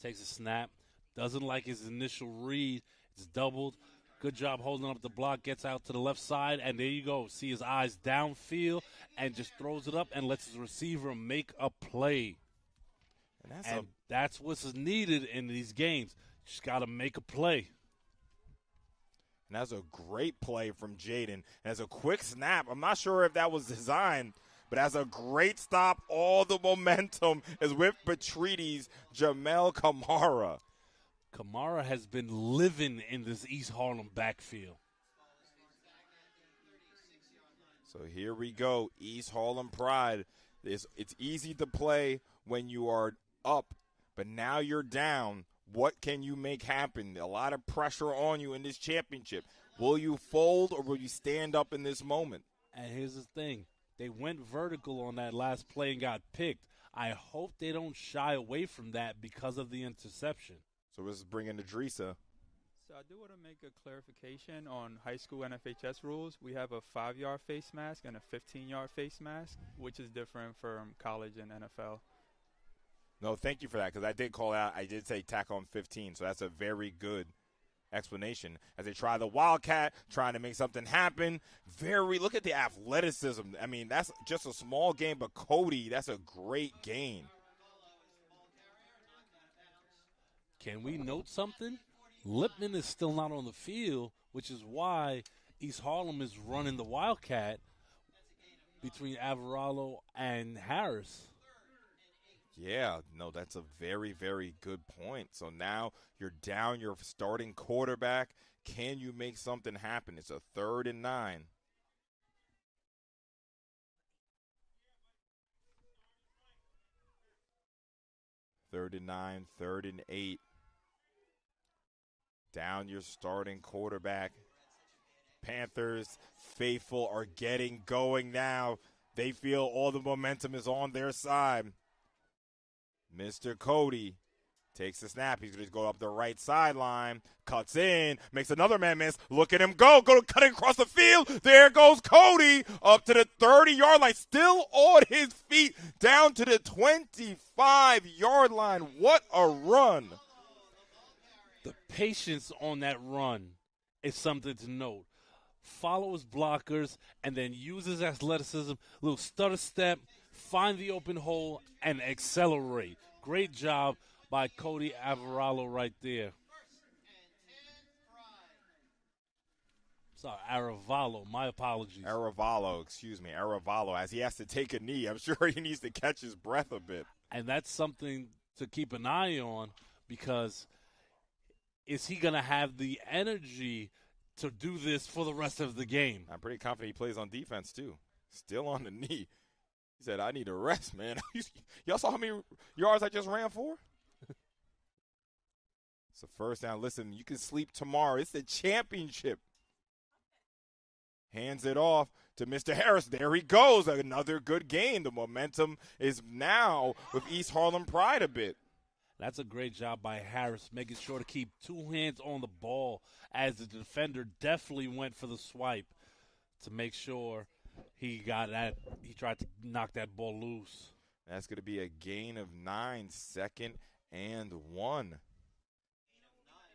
C: Takes a snap. Doesn't like his initial read. It's doubled. Good job holding up the block, gets out to the left side, and there you go. See his eyes downfield and just throws it up and lets his receiver make a play. And that's what's needed in these games. Just got to make a play.
A: And that's a great play from Jaden. As a quick snap, I'm not sure if that was designed, but as a great stop, all the momentum is with Petrides, Jamel Kamara.
C: Kamara has been living in this East Harlem backfield.
A: So here we go, East Harlem Pride. It's easy to play when you are up, but now you're down. What can you make happen? A lot of pressure on you in this championship. Will you fold or will you stand up in this moment?
C: And here's the thing. They went vertical on that last play and got picked. I hope they don't shy away from that because of the interception.
A: So this is bringing Idrissa.
B: So I do want to make a clarification on high school NFHS rules. We have a 5-yard face mask and a 15-yard face mask, which is different from college and NFL.
A: No, thank you for that, because I did call out. I did say tack on 15, so that's a very good explanation. As they try the Wildcat, trying to make something happen. Look at the athleticism. I mean, that's just a small game, but Cody, that's a great gain.
C: Can we note something? Lipman is still not on the field, which is why East Harlem is running the Wildcat between Averallo and Harris.
A: Yeah, no, that's a very, very good point. So now you're down your starting quarterback. Can you make something happen? It's a 3rd and 9. Third and 9, 3rd and 8. Down your starting quarterback. Panthers, faithful, are getting going now. They feel all the momentum is on their side. Mr. Cody takes the snap. He's going to go up the right sideline, cuts in, makes another man miss. Look at him go cutting across the field. There goes Cody up to the 30-yard line, still on his feet, down to the 25-yard line. What a run.
C: The patience on that run is something to note. Follow his blockers and then use his athleticism, little stutter step, find the open hole, and accelerate. Great job by Cody Averallo right there. Sorry, Aravallo. My apologies.
A: Aravallo, as he has to take a knee. I'm sure he needs to catch his breath a bit.
C: And that's something to keep an eye on, because is he going to have the energy to do this for the rest of the game?
A: I'm pretty confident he plays on defense, too. Still on the knee. He said, I need a rest, man. Y'all saw how many yards I just ran for? It's a first down. Listen, you can sleep tomorrow. It's the championship. Hands it off to Mr. Harris. There he goes. Another good game. The momentum is now with East Harlem Pride a bit.
C: That's a great job by Harris, making sure to keep 2 hands on the ball, as the defender definitely went for the swipe to make sure he got that. He tried to knock that ball loose.
A: That's going to be a gain of 9, 2nd and 1.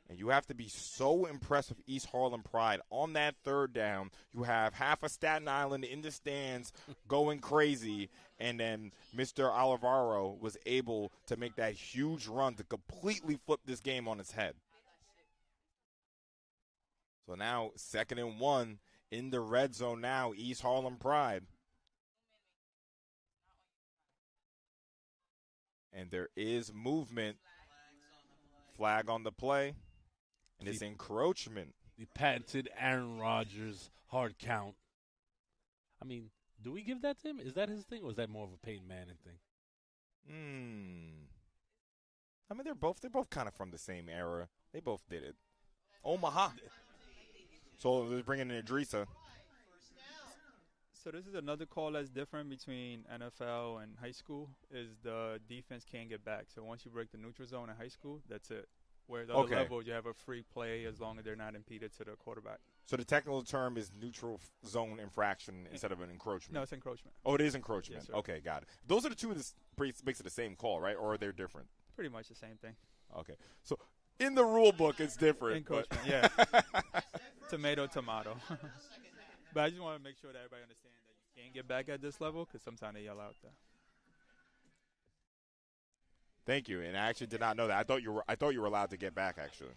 A: And you have to be so impressed with East Harlem Pride. On that third down, you have half of Staten Island in the stands going crazy, and then Mr. Alvaro was able to make that huge run to completely flip this game on its head. So now 2nd and 1 in the red zone now, East Harlem Pride. And there is movement. Flag on the play. And it's encroachment.
C: The patented Aaron Rodgers hard count. I mean, do we give that to him? Is that his thing, or is that more of a Peyton Manning thing?
A: I mean, they're both kind of from the same era. They both did it. Omaha. So they're bringing in Idrissa.
B: So this is another call that's different between NFL and high school, is the defense can't get back. So once you break the neutral zone in high school, that's it. Where at the other level, you have a free play as long as they're not impeded to the quarterback.
A: So the technical term is neutral zone infraction instead of an encroachment?
B: No, it's encroachment.
A: Oh, it is encroachment.
B: Yes, sir.
A: Okay, got it. Those are the two that makes it the same call, right? Or are they different?
B: Pretty much the same thing.
A: Okay. So in the rule book, it's different.
B: Encroachment, yeah. Tomato. But I just want to make sure that everybody understands that you can't get back at this level, because sometimes they yell out there.
A: Thank you. And I actually did not know that. I thought you were allowed to get back, actually.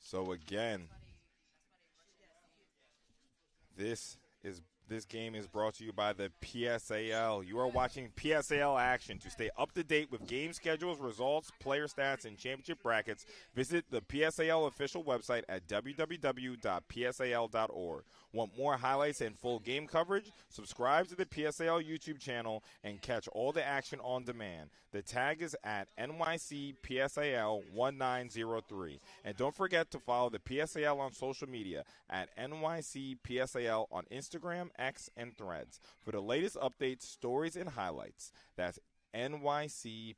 A: So again, this game is brought to you by the PSAL. You are watching PSAL action. To stay up to date with game schedules, results, player stats, and championship brackets, visit the PSAL official website at www.psal.org. Want more highlights and full game coverage? Subscribe to the PSAL YouTube channel and catch all the action on demand. The tag is at NYCPSAL1903. And don't forget to follow the PSAL on social media at NYCPSAL on Instagram, X, and Threads for the latest updates, stories, and highlights. That's NYCPSAL.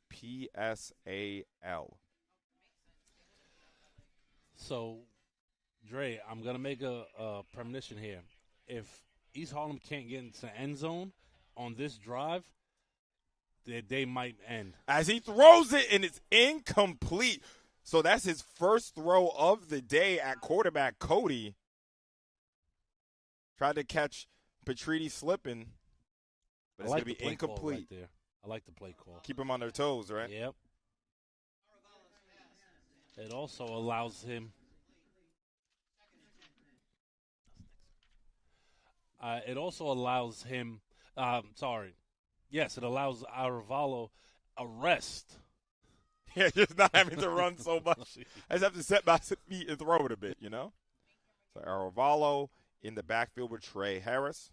C: So, Dre, I'm going to make a premonition here. If East Harlem can't get into the end zone on this drive, their day might end.
A: As he throws it, and it's incomplete. So that's his first throw of the day at quarterback. Cody tried to catch Petrides slipping, but it's going to be incomplete.
C: Right there. I like the play call.
A: Keep him on their toes, right?
C: Yep. It also allows him. It allows Arevalo a rest.
A: Yeah, just not having to run so much. I just have to set my feet and throw it a bit, you know? So Arevalo in the backfield with Trey Harris.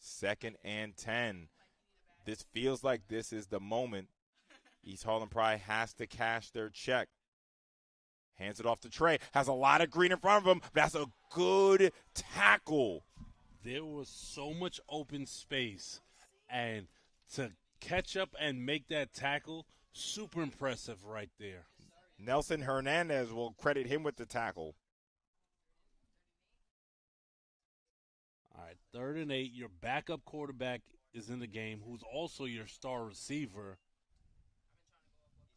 A: 2nd and 10. This feels like this is the moment East Harlem Pride has to cash their check. Hands it off to Trey. Has a lot of green in front of him. That's a good tackle.
C: There was so much open space. And to catch up and make that tackle, super impressive right there.
A: Nelson Hernandez will credit him with the tackle.
C: All right, 3rd and 8. Your backup quarterback is in the game, who's also your star receiver.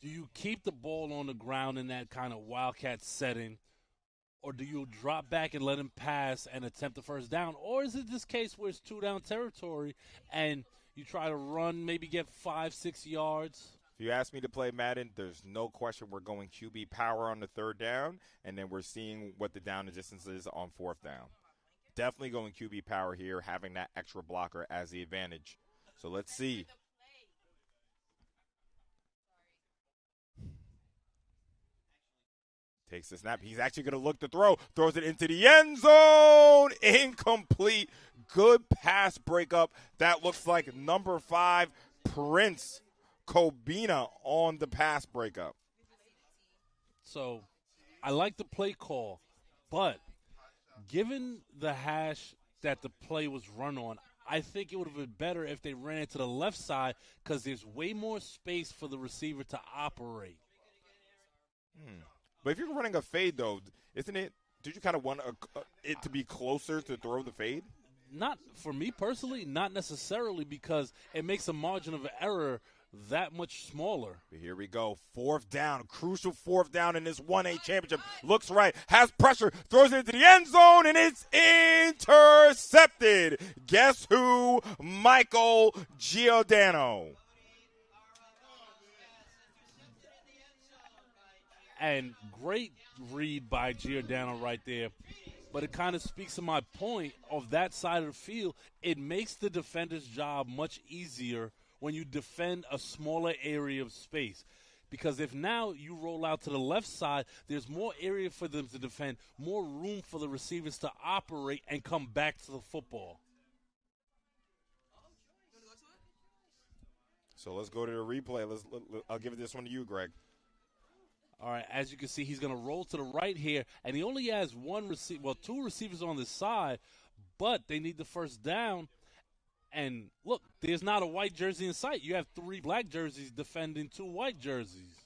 C: Do you keep the ball on the ground in that kind of wildcat setting, or do you drop back and let him pass and attempt the first down? Or is it this case where it's 2-down territory and you try to run, maybe get 5-6 yards?
A: If you ask me to play Madden, there's no question we're going QB power on the 3rd down, and then we're seeing what the down and distance is on 4th down. Definitely going QB power here, having that extra blocker as the advantage. So let's see. Takes the snap. He's actually going to look to throw. Throws it into the end zone. Incomplete. Good pass breakup. That looks like number 5, Prince Kobina on the pass breakup.
C: So I like the play call, but given the hash that the play was run on, I think it would have been better if they ran it to the left side because there's way more space for the receiver to operate.
A: But if you're running a fade, though, isn't it? Did you kind of want it to be closer to throw the fade?
C: Not for me personally, not necessarily, because it makes a margin of error that much smaller.
A: But here we go. Fourth down. Crucial fourth down in this 1A championship. Looks right. Has pressure. Throws it into the end zone, and it's intercepted. Guess who? Michael Giordano.
C: And great read by Giordano right there. But it kind of speaks to my point of that side of the field. It makes the defender's job much easier when you defend a smaller area of space. Because if now you roll out to the left side, there's more area for them to defend, more room for the receivers to operate and come back to the football.
A: So let's go to the replay. I'll give this one to you, Greg.
C: All right, as you can see, he's going to roll to the right here, and he only has two receivers on the side, but they need the first down. And look, there's not a white jersey in sight. You have 3 black jerseys defending 2 white jerseys.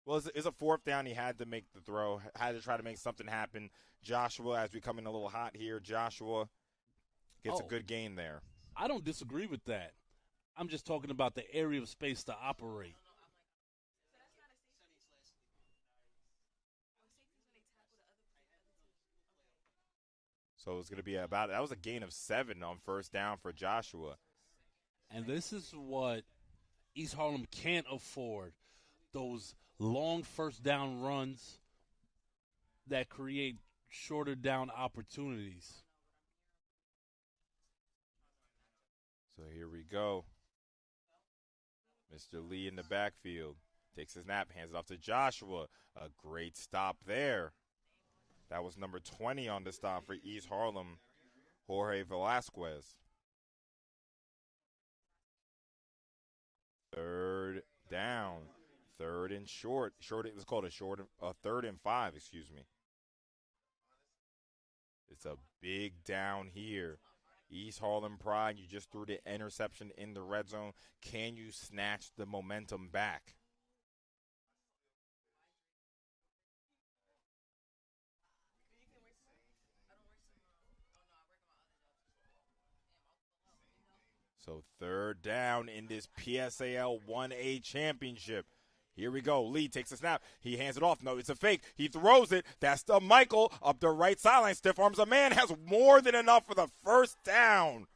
A: Well, it's a fourth down. He had to make the throw, had to try to make something happen. Joshua, as we come in a little hot here, Joshua gets a good gain there.
C: I don't disagree with that. I'm just talking about the area of space to operate.
A: So it's going to be that was a gain of 7 on first down for Joshua.
C: And this is what East Harlem can't afford, those long first down runs that create shorter down opportunities.
A: So here we go. Mr. Lee in the backfield. Takes his snap, hands it off to Joshua. A great stop there. That was number 20 on the stop for East Harlem, Jorge Velasquez. Third down. Third and short. It's called a 3rd and 5, excuse me. It's a big down here. East Harlem Pride, you just threw the interception in the red zone. Can you snatch the momentum back? So third down in this PSAL 1A championship. Here we go. Lee takes a snap. He hands it off. No, it's a fake. He throws it. That's to Michael up the right sideline. Stiff arms a man. Has more than enough for the first down.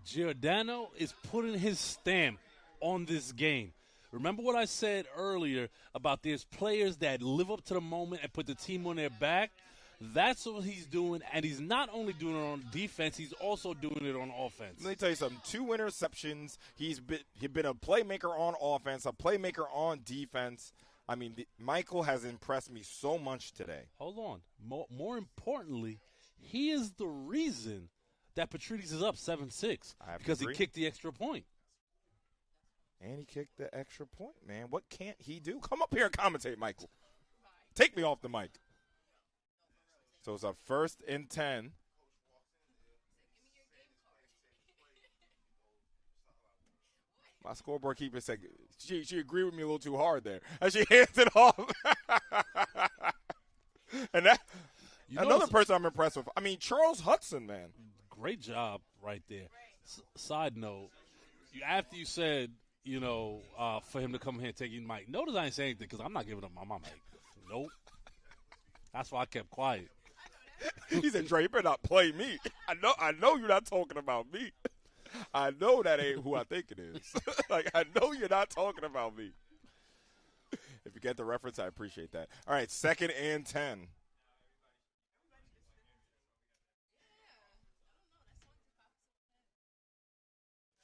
C: Giordano is putting his stamp on this game. Remember what I said earlier about there's players that live up to the moment and put the team on their back? That's what he's doing, and he's not only doing it on defense, he's also doing it on offense.
A: Let me tell you something. 2 interceptions. He's been a playmaker on offense, a playmaker on defense. I mean, Michael has impressed me so much today.
C: Hold on. More importantly, he is the reason that Petrides is up 7-6 because he kicked the extra point.
A: And he kicked the extra point, man. What can't he do? Come up here and commentate, Michael. Take me off the mic. So it's a 1st and 10. My scoreboard keeper said she agreed with me a little too hard there. And she hands it off. And that another person I'm impressed with. I mean, Charles Hudson, man.
C: Great job right there. Side note, after you said, for him to come here and take your mic, notice I ain't saying anything because I'm not giving up my mic. Nope. That's why I kept quiet.
A: He said, Dre, you better not play me. I know you're not talking about me. I know that ain't who I think it is. I know you're not talking about me. If you get the reference, I appreciate that. All right, 2nd and 10.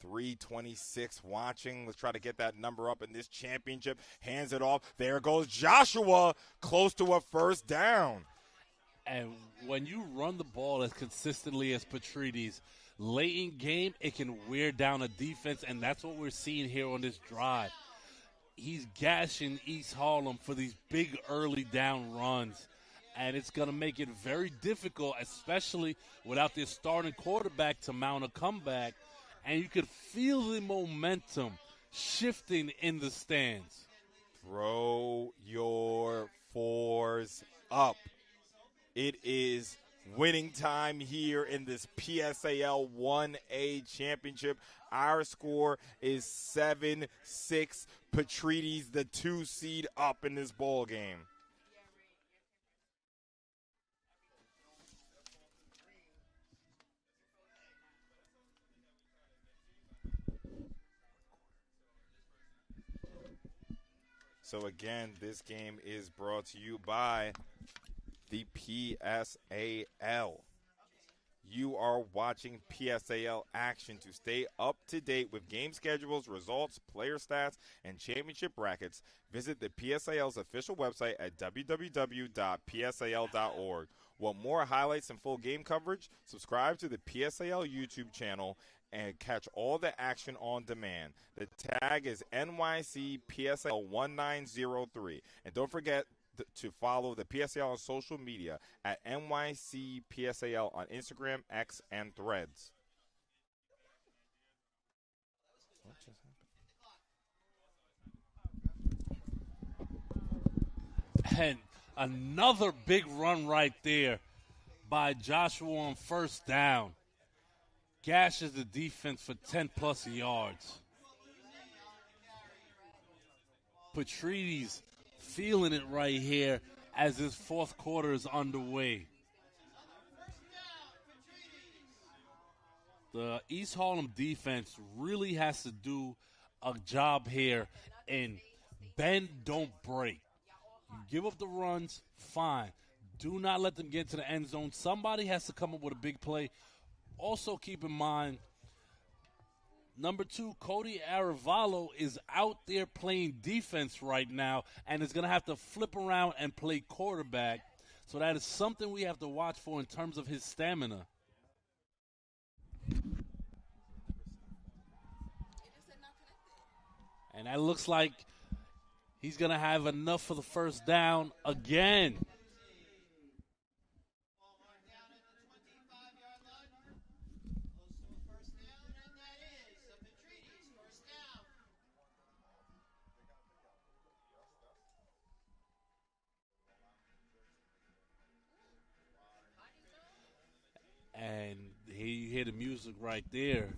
A: .326 watching. Let's try to get that number up in this championship. Hands it off. There goes Joshua, close to a first down.
C: And when you run the ball as consistently as Petrides, late in game, it can wear down a defense, and that's what we're seeing here on this drive. He's gashing East Harlem for these big early down runs, and it's going to make it very difficult, especially without their starting quarterback to mount a comeback, and you could feel the momentum shifting in the stands.
A: Throw your 4s up. It is winning time here in this PSAL 1A championship. Our score is 7-6. Petrides, the 2 seed, up in this ball game. So again, this game is brought to you by the PSAL. You are watching PSAL action. To stay up to date with game schedules, results, player stats, and championship brackets, visit the PSAL's official website at www.psal.org. Want more highlights and full game coverage? Subscribe to the PSAL YouTube channel and catch all the action on demand. The tag is NYCPSAL1903. And don't forget to follow the PSAL on social media at NYCPSAL on Instagram, X, and Threads. What just
C: And
A: happened?
C: another big run right there by Joshua on first down. Gashes the defense for 10-plus yards. Petrides feeling it right here as this fourth quarter is underway. The East Harlem defense really has to do a job here in bend, don't break. You give up the runs, fine. Do not let them get to the end zone. Somebody has to come up with a big play. Also keep in mind, number 2, Cody Aravalo is out there playing defense right now and is going to have to flip around and play quarterback. So that is something we have to watch for in terms of his stamina. And that looks like he's going to have enough for the first down again. And you hear the music right there.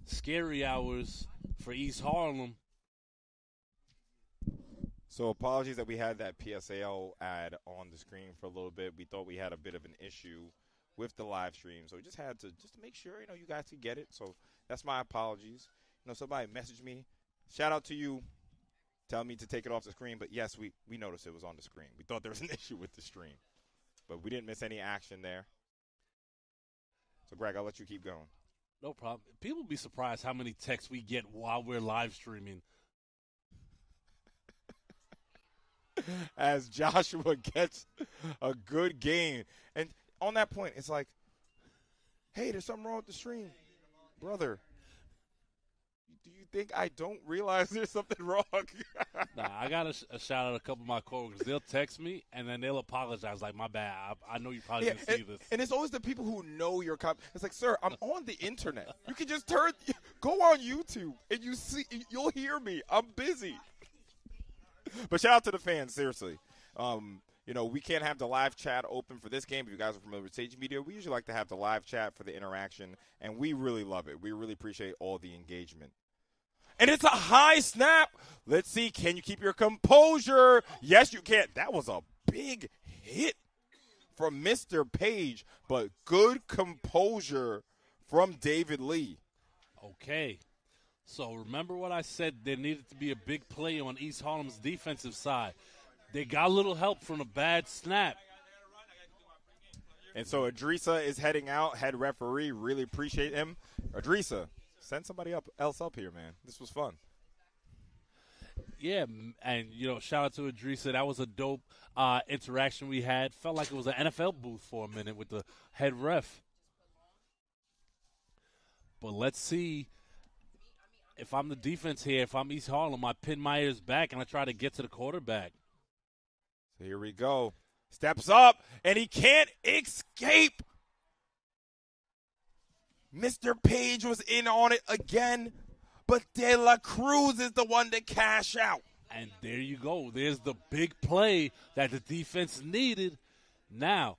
C: Scary hours for East Harlem.
A: So apologies that we had that PSAL ad on the screen for a little bit. We thought we had a bit of an issue with the live stream, so we just had to make sure you guys could get it. So that's my apologies. Somebody messaged me. Shout out to you. Tell me to take it off the screen. But yes, we noticed it was on the screen. We thought there was an issue with the stream, but we didn't miss any action there. So, Greg, I'll let you keep going.
C: No problem. People will be surprised how many texts we get while we're live streaming.
A: As Joshua gets a good game. And on that point, it's like, hey, there's something wrong with the stream. Brother, do you think I don't realize there's something wrong?
C: Nah, I got to shout out a couple of my coworkers. They'll text me, and then they'll apologize. Like, my bad. I know you probably didn't see this.
A: And it's always the people who know your It's like, sir, I'm on the internet. You can just go on YouTube, and you'll hear me. I'm busy. But shout out to the fans, seriously. We can't have the live chat open for this game. If you guys are familiar with Sage Media, we usually like to have the live chat for the interaction, and we really love it. We really appreciate all the engagement. And it's a high snap. Let's see, can you keep your composure? Yes, you can. That was a big hit from Mr. Page, but good composure from David Lee.
C: Okay. So remember what I said, there needed to be a big play on East Harlem's defensive side. They got a little help from a bad snap.
A: And so Adrisa is heading out, head referee. Really appreciate him. Adrisa, send somebody else up here, man. This was fun.
C: Yeah, and, shout out to Adrisa. That was a dope interaction we had. Felt like it was an NFL booth for a minute with the head ref. But let's see. If I'm the defense here, if I'm East Harlem, I pin my ears back and I try to get to the quarterback.
A: So here we go. Steps up, and he can't escape. Mr. Page was in on it again, but De La Cruz is the one to cash out.
C: And there you go. There's the big play that the defense needed. Now,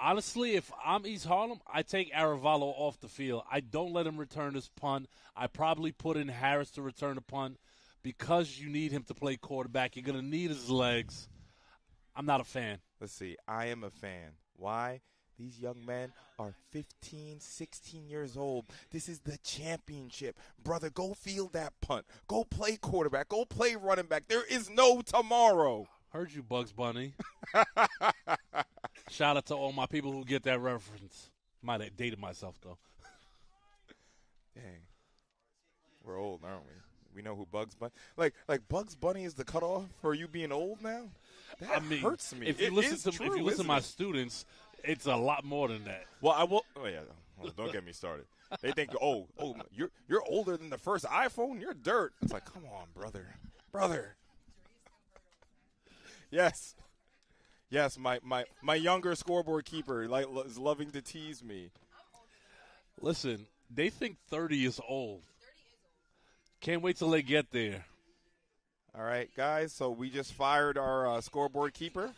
C: Honestly, if I'm East Harlem, I take Aravalo off the field. I don't let him return his punt. I probably put in Harris to return the punt because you need him to play quarterback. You're going to need his legs. I'm not a fan.
A: Let's see. I am a fan. Why? These young men are 15, 16 years old. This is the championship. Brother, go field that punt. Go play quarterback. Go play running back. There is no tomorrow.
C: Heard you, Bugs Bunny. Shout out to all my people who get that reference. Might have dated myself, though.
A: Dang. We're old, aren't we? We know who Bugs Bunny. Like Bugs Bunny is the cutoff for you being old now? That hurts me.
C: If you listen to my students, it's a lot more than that.
A: Well, I will. Oh yeah, well, don't get me started. They think, oh, you're older than the first iPhone. You're dirt. It's like, come on, brother. Yes, my younger scoreboard keeper is loving to tease me.
C: Listen, they think 30 is old. Can't wait till they get there.
A: All right, guys. So we just fired our scoreboard keeper.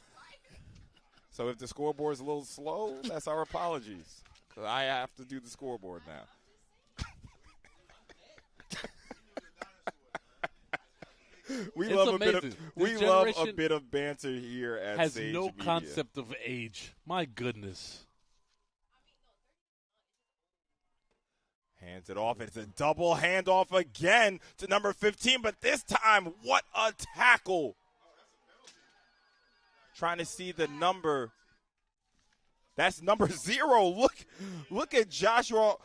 A: So if the scoreboard's a little slow, that's our apologies. 'Cause I have to do the scoreboard now. We love a bit of banter here at
C: has
A: Sage
C: no
A: Media.
C: concept of age. My goodness.
A: Hands it off. It's a double handoff again to number 15, but this time, what a tackle. Trying to see the number. That's number 0. Look at Joshua.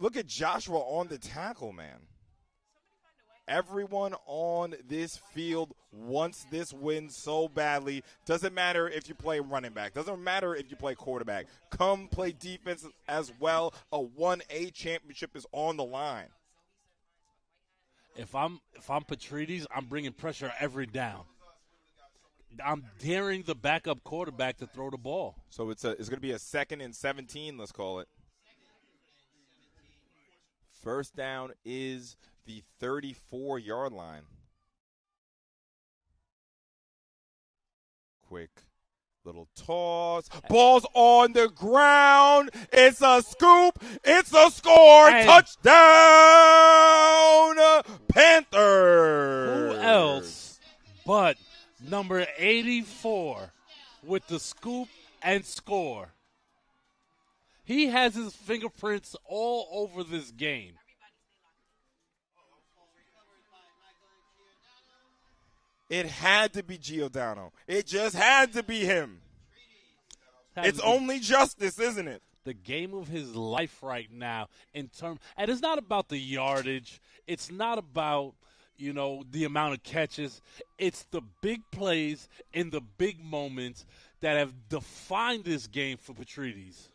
A: Look at Joshua on the tackle, man. Everyone on this field wants this win so badly. Doesn't matter if you play running back. Doesn't matter if you play quarterback. Come play defense as well. A 1A championship is on the line.
C: If I'm Petrides, I'm bringing pressure every down. I'm daring the backup quarterback to throw the ball.
A: So it's going to be a 2nd and 17, let's call it. First down is the 34-yard line. Quick little toss. Ball's on the ground. It's a scoop. It's a score.
C: And
A: touchdown, Panthers.
C: Who else but number 84 with the scoop and score? He has his fingerprints all over this game.
A: It had to be Giordano. It just had to be him. It's only justice, isn't it?
C: The game of his life right now and it's not about the yardage. It's not about, the amount of catches. It's the big plays in the big moments that have defined this game for Petrides.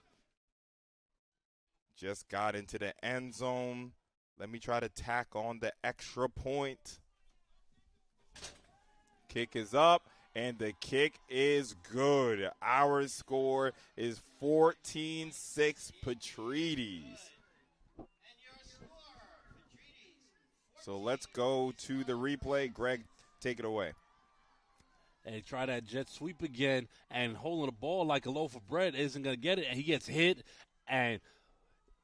A: Just got into the end zone. Let me try to tack on the extra point. Kick is up, and the kick is good. Our score is 14-6 Petrides. So let's go to the replay. Greg, take it away.
C: And try that jet sweep again, and holding the ball like a loaf of bread isn't going to get it, and he gets hit, and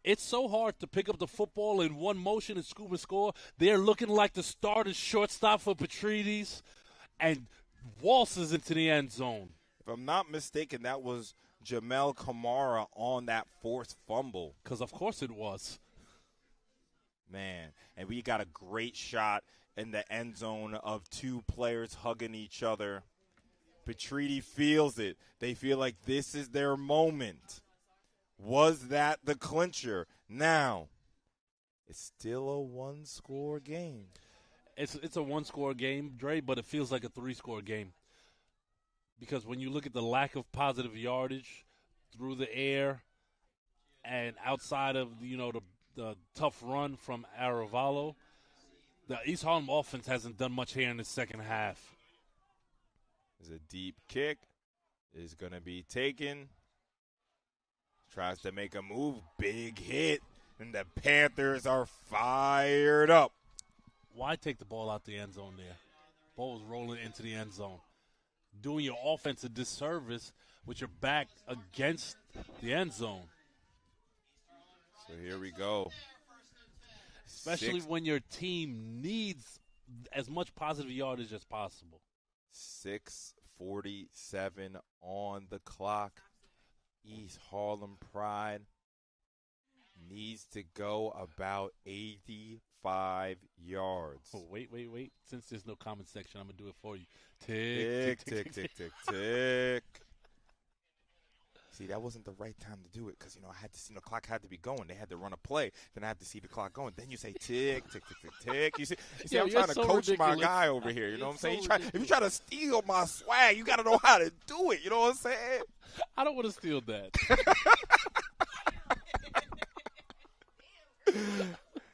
C: it's so hard to pick up the football in one motion and scoop and score. They're looking like the starting shortstop for Petrides, and waltzes into the end zone.
A: If I'm not mistaken, that was Jamel Kamara on that forced fumble.
C: Because of course it was.
A: Man, and we got a great shot in the end zone of two players hugging each other. Petrides feels it. They feel like this is their moment. Was that the clincher? Now, it's still a one-score game.
C: It's a one-score game, Dre, but it feels like a three-score game. Because when you look at the lack of positive yardage through the air and outside of, the tough run from Aravalo, the East Harlem offense hasn't done much here in the second half.
A: There's a deep kick. Is going to be taken. Tries to make a move. Big hit. And the Panthers are fired up.
C: Why take the ball out the end zone there? Ball was rolling into the end zone. Doing your offense a disservice with your back against the end zone.
A: So here we go.
C: Especially when your team needs as much positive yardage as possible.
A: 6:47 on the clock. East Harlem Pride needs to go about 85 yards.
C: Oh, wait. Since there's no comment section, I'm going to do it for you.
A: Tick, tick, tick, tick, tick. See, that wasn't the right time to do it because, I had to see the clock had to be going. They had to run a play. Then I had to see the clock going. Then you say tick, tick, tick, tick, tick. You see I'm trying to coach my guy over here. You know what I'm saying? If you try to steal my swag, you got to know how to do it. You know what I'm saying?
C: I don't want to steal that.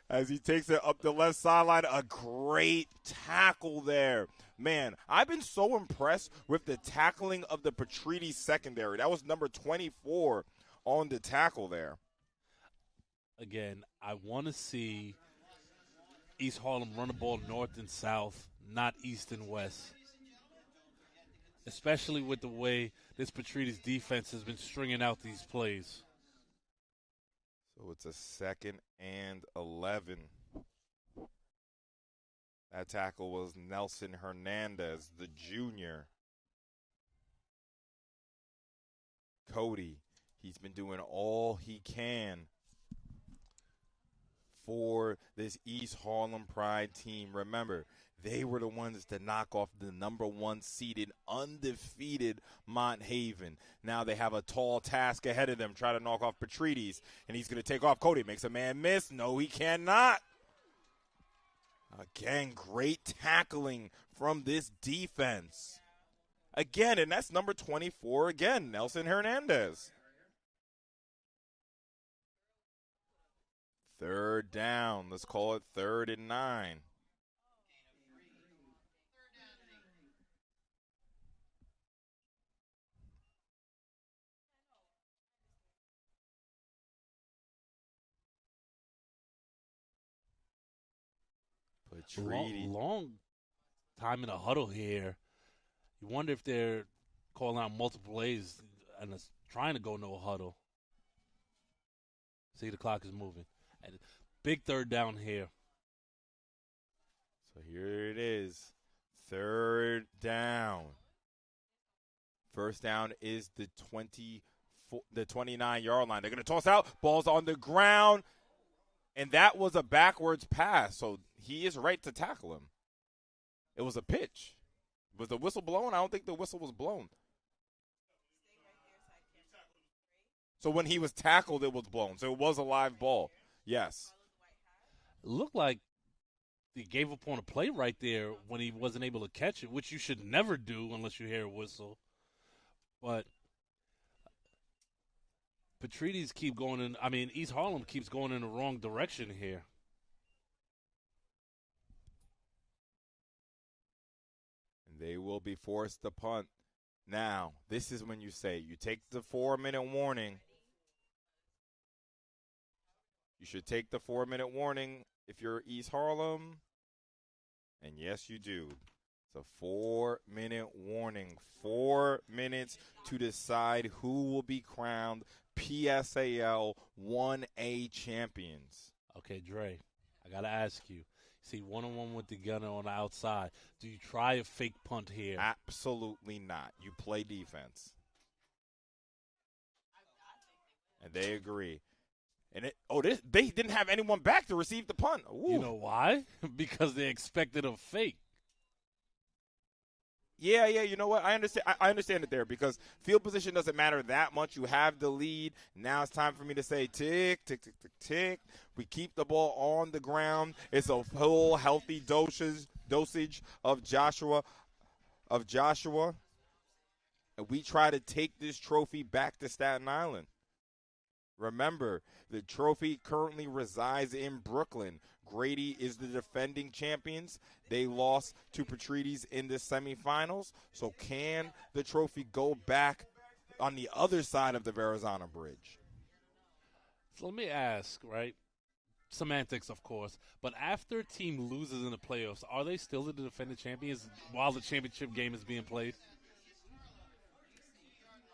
A: As he takes it up the left sideline, a great tackle there. Man, I've been so impressed with the tackling of the Petrides secondary. That was number 24 on the tackle there.
C: Again, I want to see East Harlem run the ball north and south, not east and west. Especially with the way this Petrides defense has been stringing out these plays.
A: So it's a 2nd and 11. That tackle was Nelson Hernandez, the junior. Cody, he's been doing all he can for this East Harlem Pride team. Remember, they were the ones to knock off the number 1 seeded, undefeated Mont Haven. Now they have a tall task ahead of them, try to knock off Petrides, and he's going to take off Cody. Makes a man miss. No, he cannot. Again, great tackling from this defense. Again, and that's number 24 again, Nelson Hernandez. 3rd down. Let's call it 3rd and 9.
C: Long time in a huddle here. You wonder if they're calling out multiple plays and it's trying to go no huddle. See, the clock is moving. And big 3rd down here.
A: So here it is. 3rd down. First down is the 29-yard line. They're going to toss out. Ball's on the ground. And that was a backwards pass, so he is right to tackle him. It was a pitch. Was the whistle blown? I don't think the whistle was blown. So when he was tackled, it was blown. So it was a live ball. Yes.
C: It looked like he gave up on a play right there when he wasn't able to catch it, which you should never do unless you hear a whistle. But Petrides keep going in. I mean, East Harlem keeps going in the wrong direction here.
A: And they will be forced to punt. Now, this is when you say you take the 4-minute warning. You should take the 4-minute warning if you're East Harlem. And yes, you do. It's a 4-minute warning. 4 minutes to decide who will be crowned PSAL 1A champions.
C: Okay, Dre, I got to ask you. See, one-on-one with the gunner on the outside. Do you try a fake punt here?
A: Absolutely not. You play defense. And they agree. And they didn't have anyone back to receive the punt. Ooh.
C: You know why? Because they expected a fake.
A: Yeah, you know what? I understand it there because field position doesn't matter that much. You have the lead. Now it's time for me to say tick, tick, tick, tick, tick. We keep the ball on the ground. It's a full healthy dosage of Joshua. And we try to take this trophy back to Staten Island. Remember, the trophy currently resides in Brooklyn. Grady is the defending champions. They lost to Petrides in the semifinals. So can the trophy go back on the other side of the Verrazano Bridge?
C: So let me ask, right? Semantics, of course. But after a team loses in the playoffs, are they still the defending champions while the championship game is being played?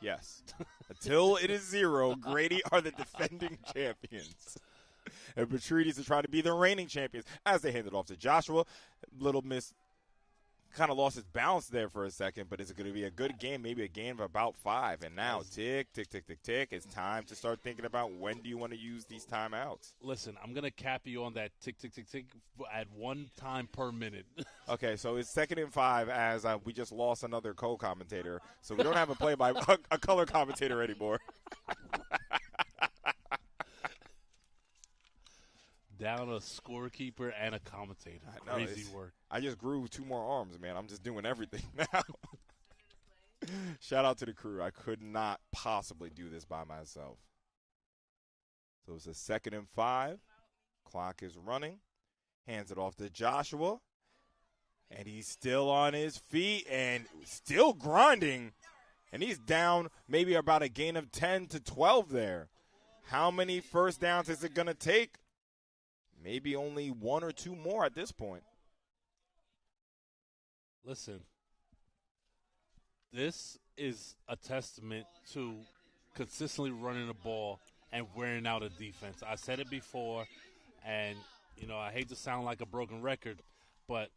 A: Yes. Until it is 0, Grady are the defending champions. And Petrides are trying to be the reigning champions as they hand it off to Joshua. Little Miss kind of lost his balance there for a second, but is it going to be a good game? Maybe a game of about 5. And now, tick, tick, tick, tick, tick. It's time to start thinking about when do you want to use these timeouts.
C: Listen, I'm going to cap you on that tick, tick, tick, tick at 1 time per minute.
A: Okay, so it's 2nd and 5 as we just lost another co-commentator. So we don't have a color commentator anymore.
C: Down a scorekeeper and a commentator. Crazy work.
A: I just grew 2 more arms, man. I'm just doing everything now. Shout out to the crew. I could not possibly do this by myself. So it's a 2nd and 5. Clock is running. Hands it off to Joshua. And he's still on his feet and still grinding. And he's down maybe about a gain of 10 to 12 there. How many first downs is it going to take? Maybe only 1 or 2 more at this point.
C: Listen, this is a testament to consistently running the ball and wearing out a defense. I said it before, and, I hate to sound like a broken record, but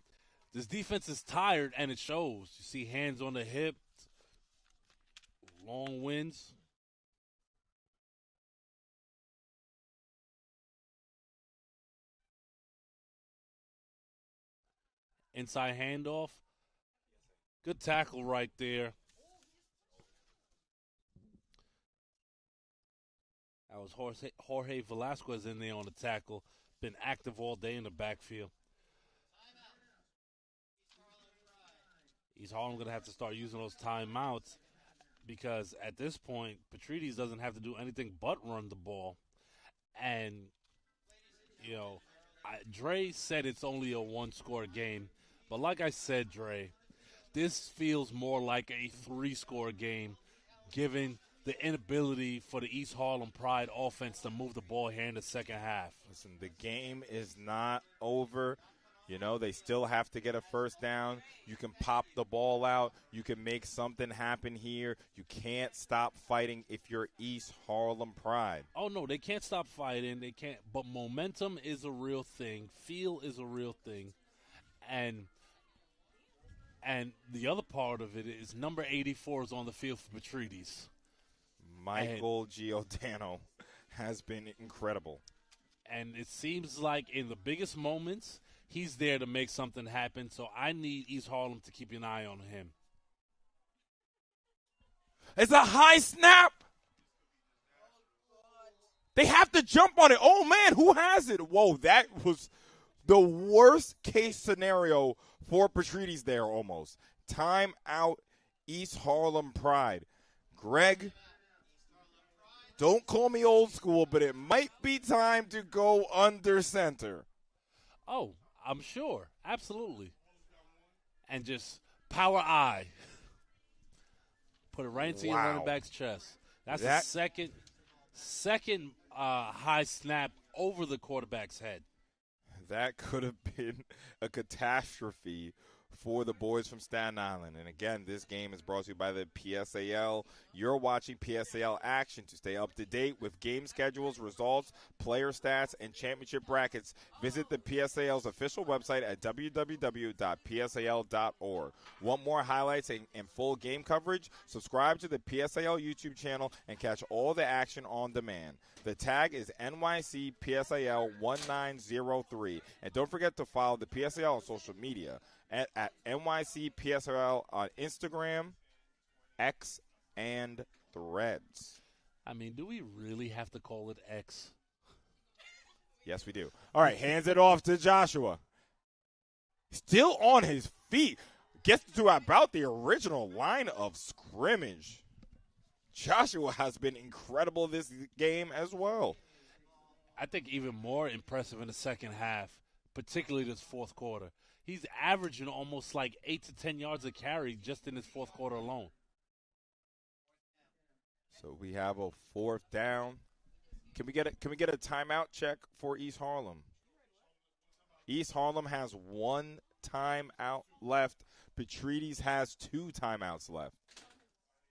C: this defense is tired, and it shows. You see hands on the hip, long wins. Inside handoff. Good tackle right there. That was Jorge Velasquez in there on the tackle. Been active all day in the backfield. East Harlem going to have to start using those timeouts because at this point, Petrides doesn't have to do anything but run the ball. And, Dre said it's only a 1-score game. But like I said, Dre, this feels more like a 3-score game given the inability for the East Harlem Pride offense to move the ball here in the second half.
A: Listen, the game is not over. They still have to get a first down. You can pop the ball out. You can make something happen here. You can't stop fighting if you're East Harlem Pride.
C: Oh, no, they can't stop fighting. They can't. But momentum is a real thing. Feel is a real thing. And the other part of it is number 84 is on the field for Petrides.
A: Michael Giordano has been incredible.
C: And it seems like in the biggest moments, he's there to make something happen. So I need East Harlem to keep an eye on him.
A: It's a high snap. They have to jump on it. Oh, man, who has it? Whoa, that was the worst case scenario for Petrides there almost. Time out, East Harlem Pride. Greg, don't call me old school, but it might be time to go under center.
C: Oh, I'm sure. Absolutely. And just power I. Put it right into your running back's chest. That's the second high snap over the quarterback's head.
A: That could have been a catastrophe for the boys from Staten Island. And again, this game is brought to you by the PSAL. You're watching PSAL action. To stay up to date with game schedules, results, player stats, and championship brackets, visit the PSAL's official website at www.psal.org. Want more highlights and full game coverage? Subscribe to the PSAL YouTube channel and catch all the action on demand. The tag is NYCPSAL1903. And don't forget to follow the PSAL on social media at NYCPSAL on Instagram, X, and Threads.
C: I mean, do we really have to call it X?
A: Yes, we do. All right, hands it off to Joshua. Still on his feet. Gets to about the original line of scrimmage. Joshua has been incredible this game as well.
C: I think even more impressive in the second half, particularly this fourth quarter. He's averaging almost like 8 to 10 yards a carry just in his fourth quarter alone.
A: So we have a 4th down. Can we get a timeout check for East Harlem? East Harlem has 1 timeout left. Petrides has 2 timeouts left.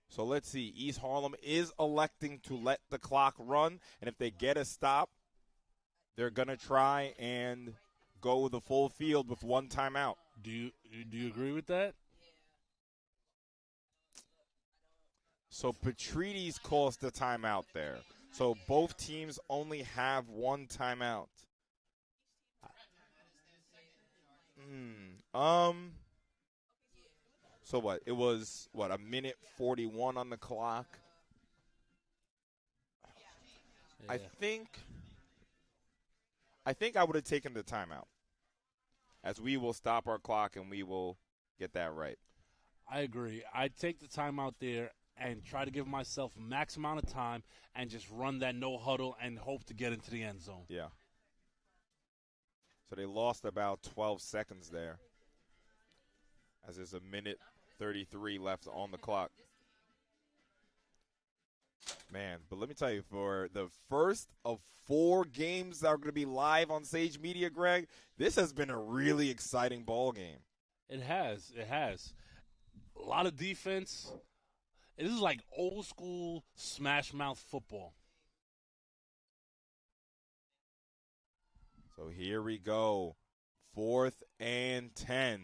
A: So let's see. East Harlem is electing to let the clock run, and if they get a stop, they're going to try and go the full field with one timeout.
C: Do you agree with that?
A: So Petrides calls the timeout there. So both teams only have one timeout. So what? It was, a minute 41 on the clock?
C: Yeah.
A: I think I would have taken the timeout, as we will stop our clock and we will get that right.
C: I agree. I'd take the time out there and try to give myself a max amount of time and just run that no huddle and hope to get into the end zone.
A: Yeah. So they lost about 12 seconds there, as there's a minute 33 left on the clock. Man, but let me tell you, for the first of 4 games that are going to be live on Sage Media, Greg, this has been a really exciting ball game.
C: It has. A lot of defense. This is like old school smash mouth football.
A: So here we go. 4th and 10.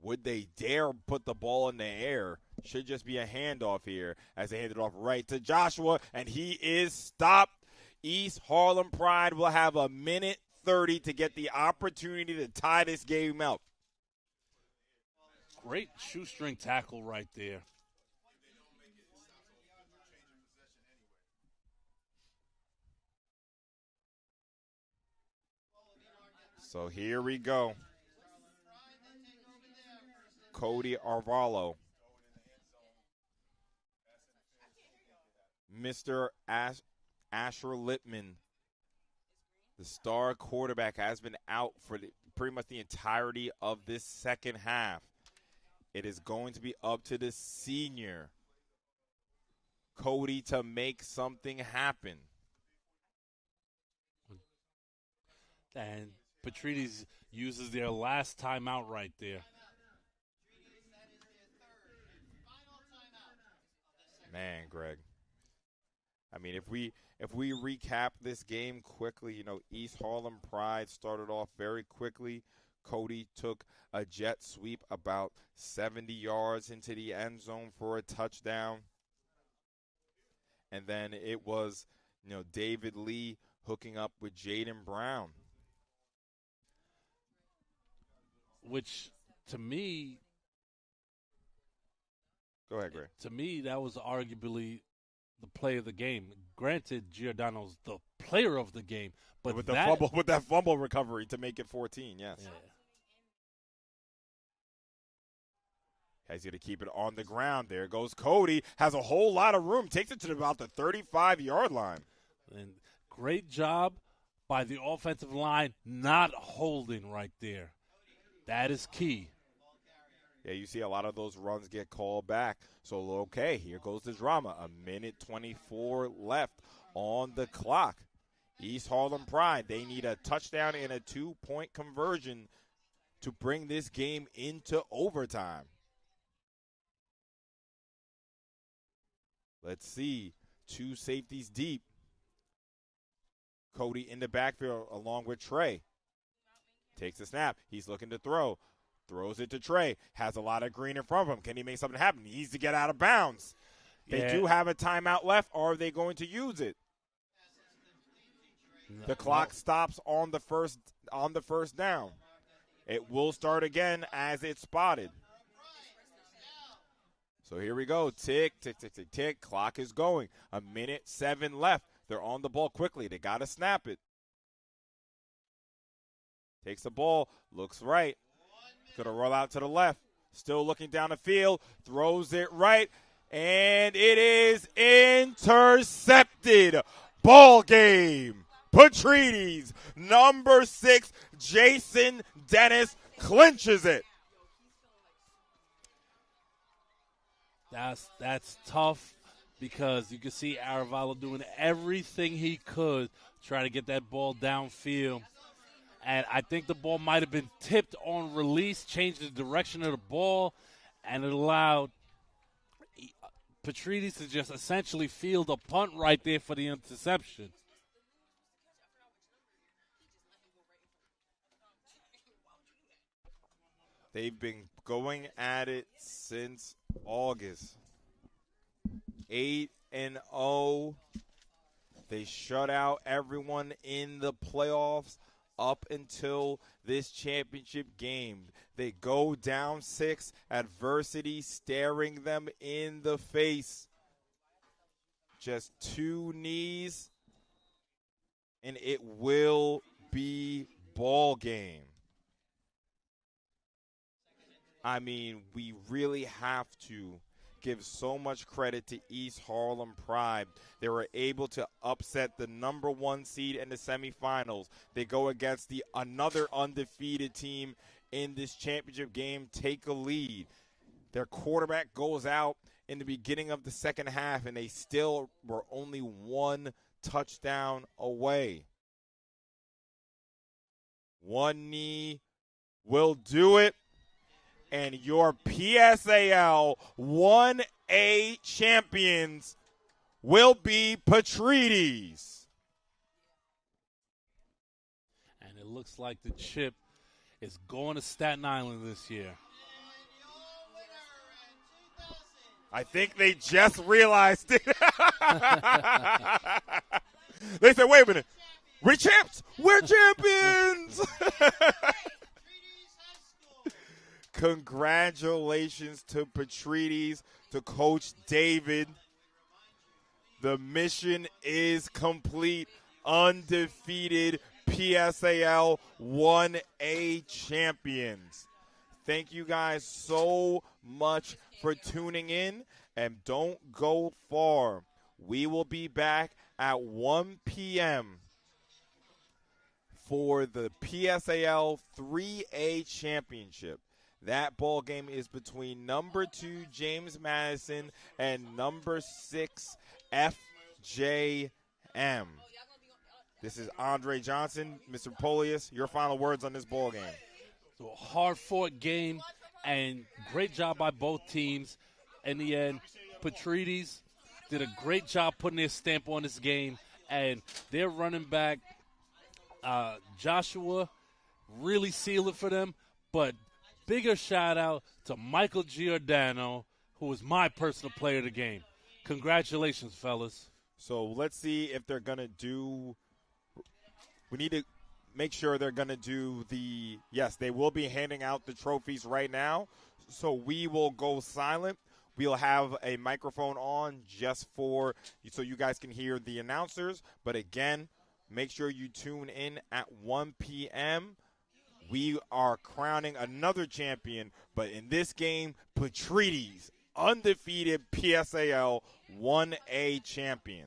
A: Would they dare put the ball in the air? Should just be a handoff here, as they hand it off right to Joshua, and he is stopped. East Harlem Pride will have a minute 30 to get the opportunity to tie this game out.
C: Great shoestring tackle right there.
A: So here we go. Cody Arvalo. Mr. Asher Littman, the star quarterback, has been out for pretty much the entirety of this second half. It is going to be up to the senior, Cody, to make something happen.
C: And Petrides uses their last timeout right there.
A: Man, Greg. I mean, if we recap this game quickly, East Harlem Pride started off very quickly. Cody took a jet sweep about 70 yards into the end zone for a touchdown. And then it was, David Lee hooking up with Jaden Brown.
C: Which, to me...
A: Go ahead, Greg.
C: To me, that was arguably the play of the game. Granted, Giordano's the player of the game, but
A: with that fumble recovery to make it 14, yes.
C: Yeah.
A: He's going to keep it on the ground. There goes Cody. Has a whole lot of room. Takes it to about the 35-yard line.
C: And great job by the offensive line not holding right there. That is key.
A: Yeah, you see a lot of those runs get called back. So, okay, here goes the drama. A minute 24 left on the clock. East Harlem Pride, they need a touchdown and a 2-point conversion to bring this game into overtime. Let's see. 2 safeties deep. Cody in the backfield along with Trey. Takes the snap. He's looking to throw. Throws it to Trey. Has a lot of green in front of him. Can he make something happen? He needs to get out of bounds. They do have a timeout left. Or are they going to use it? The clock stops on the first down. It will start again as it's spotted. So here we go. Tick, tick, tick, tick, tick. Clock is going. A minute 7 left. They're on the ball quickly. They got to snap it. Takes the ball. Looks right. Going to roll out to the left. Still looking down the field. Throws it right. And it is intercepted. Ball game. Petrides, number 6, Jason Dennis clinches it.
C: That's tough because you can see Arevalo doing everything he could try to get that ball downfield. And I think the ball might have been tipped on release, changed the direction of the ball, and it allowed Petrides to just essentially field a punt right there for the interception.
A: They've been going at it since August. 8-0. They shut out everyone in the playoffs up until this championship game. They go down 6, adversity staring them in the face. Just 2 knees, and it will be ball game. I mean, we really have to give so much credit to East Harlem Pride. They were able to upset the number 1 seed in the semifinals. They go against another undefeated team in this championship game, take a lead. Their quarterback goes out in the beginning of the second half, and they still were only 1 touchdown away. 1 knee will do it. And your PSAL 1A champions will be Petrides.
C: And it looks like the chip is going to Staten Island this year.
A: I think they just realized it. They said, wait a minute. We're champs. We're champions. Congratulations to Petrides, to Coach David. The mission is complete. Undefeated PSAL 1A champions. Thank you guys so much for tuning in, and don't go far. We will be back at 1 p.m. for the PSAL 3A championship. That ball game is between number 2 James Madison and number 6 FJM. This is Andre Johnson. Mr. Polius, your final words on this ball game.
C: So a hard-fought game, and great job by both teams. In the end, Petrides did a great job putting their stamp on this game, and their running back, Joshua, really sealed it for them. But bigger shout-out to Michael Giordano, who was my personal player of the game. Congratulations, fellas.
A: So let's see if they're going to do – we need to make sure they're going to do the – yes, they will be handing out the trophies right now. So we will go silent. We'll have a microphone on just for – so you guys can hear the announcers. But again, make sure you tune in at 1 p.m. We are crowning another champion, but in this game, Petrides, undefeated PSAL 1A champion.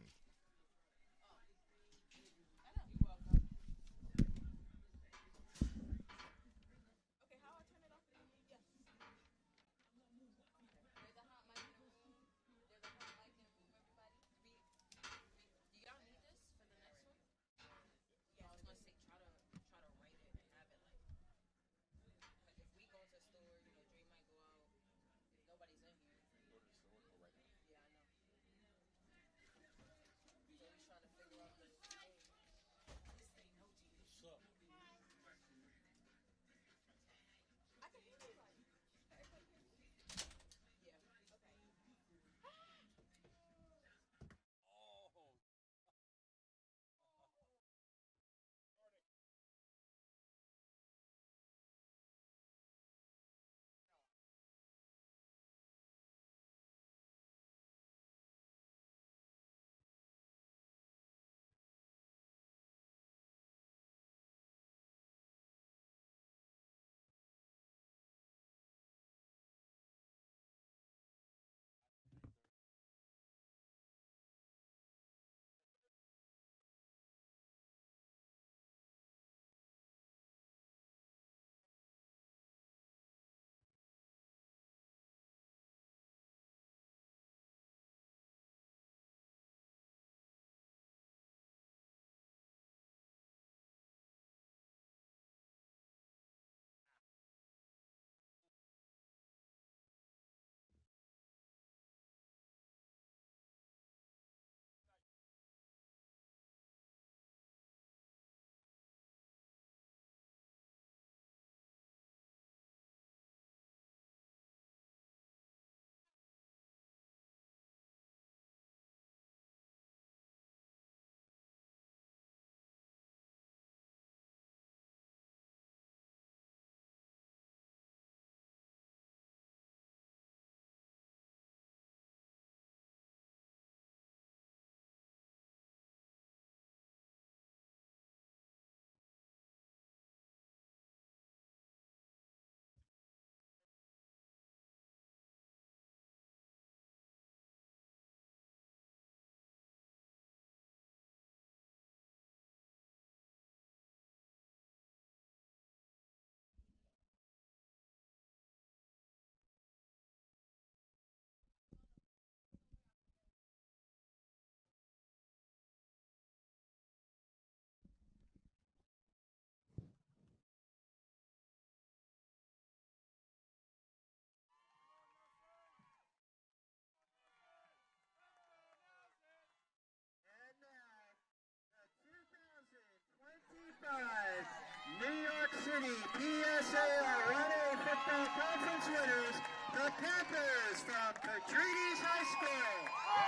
D: New York City PSAL 1A football conference winners, the Panthers from Petrides High School.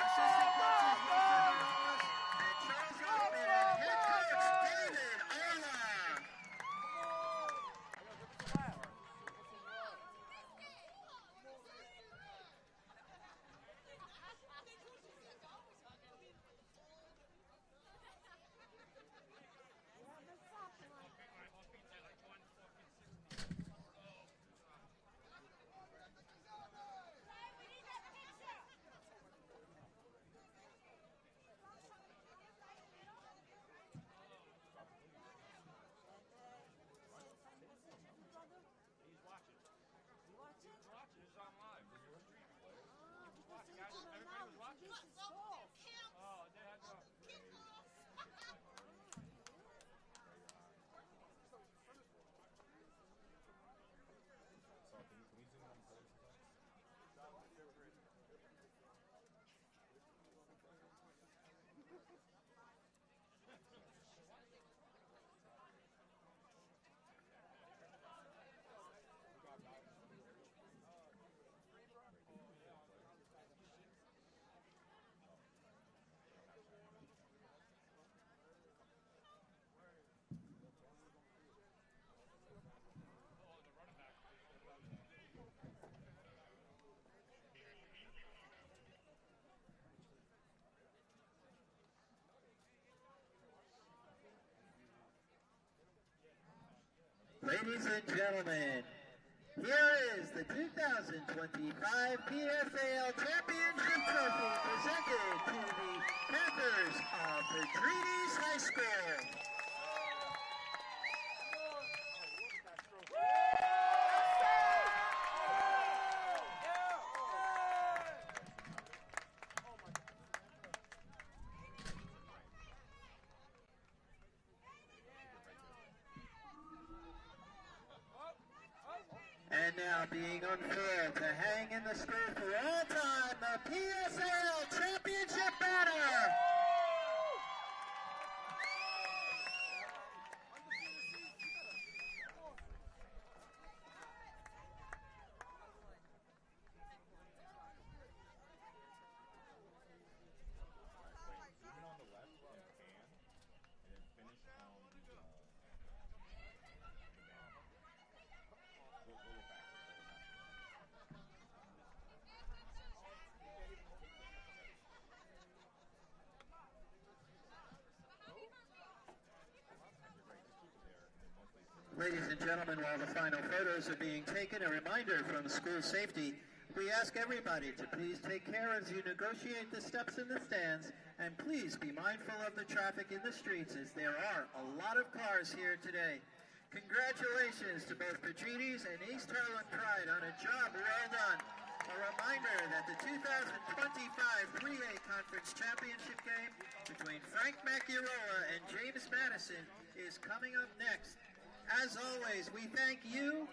D: Assistant coaches Nathan Ross and Charles Hoffman and head coach David Arla. Ladies and gentlemen, here is the 2025 PSAL Championship Trophy presented to the Panthers of Petrides High School. And now being unfurled to hang in the skirt for all time, the PSAL Championship banner. Ladies and gentlemen, while the final photos are being taken, a reminder from school safety. We ask everybody to please take care as you negotiate the steps in the stands, and please be mindful of the traffic in the streets as there are a lot of cars here today. Congratulations to both Petrides and East Harlem Pride on a job well done. A reminder that the 2025 3A Conference Championship game between Frank Maciarola and James Madison is coming up next. As always, we thank you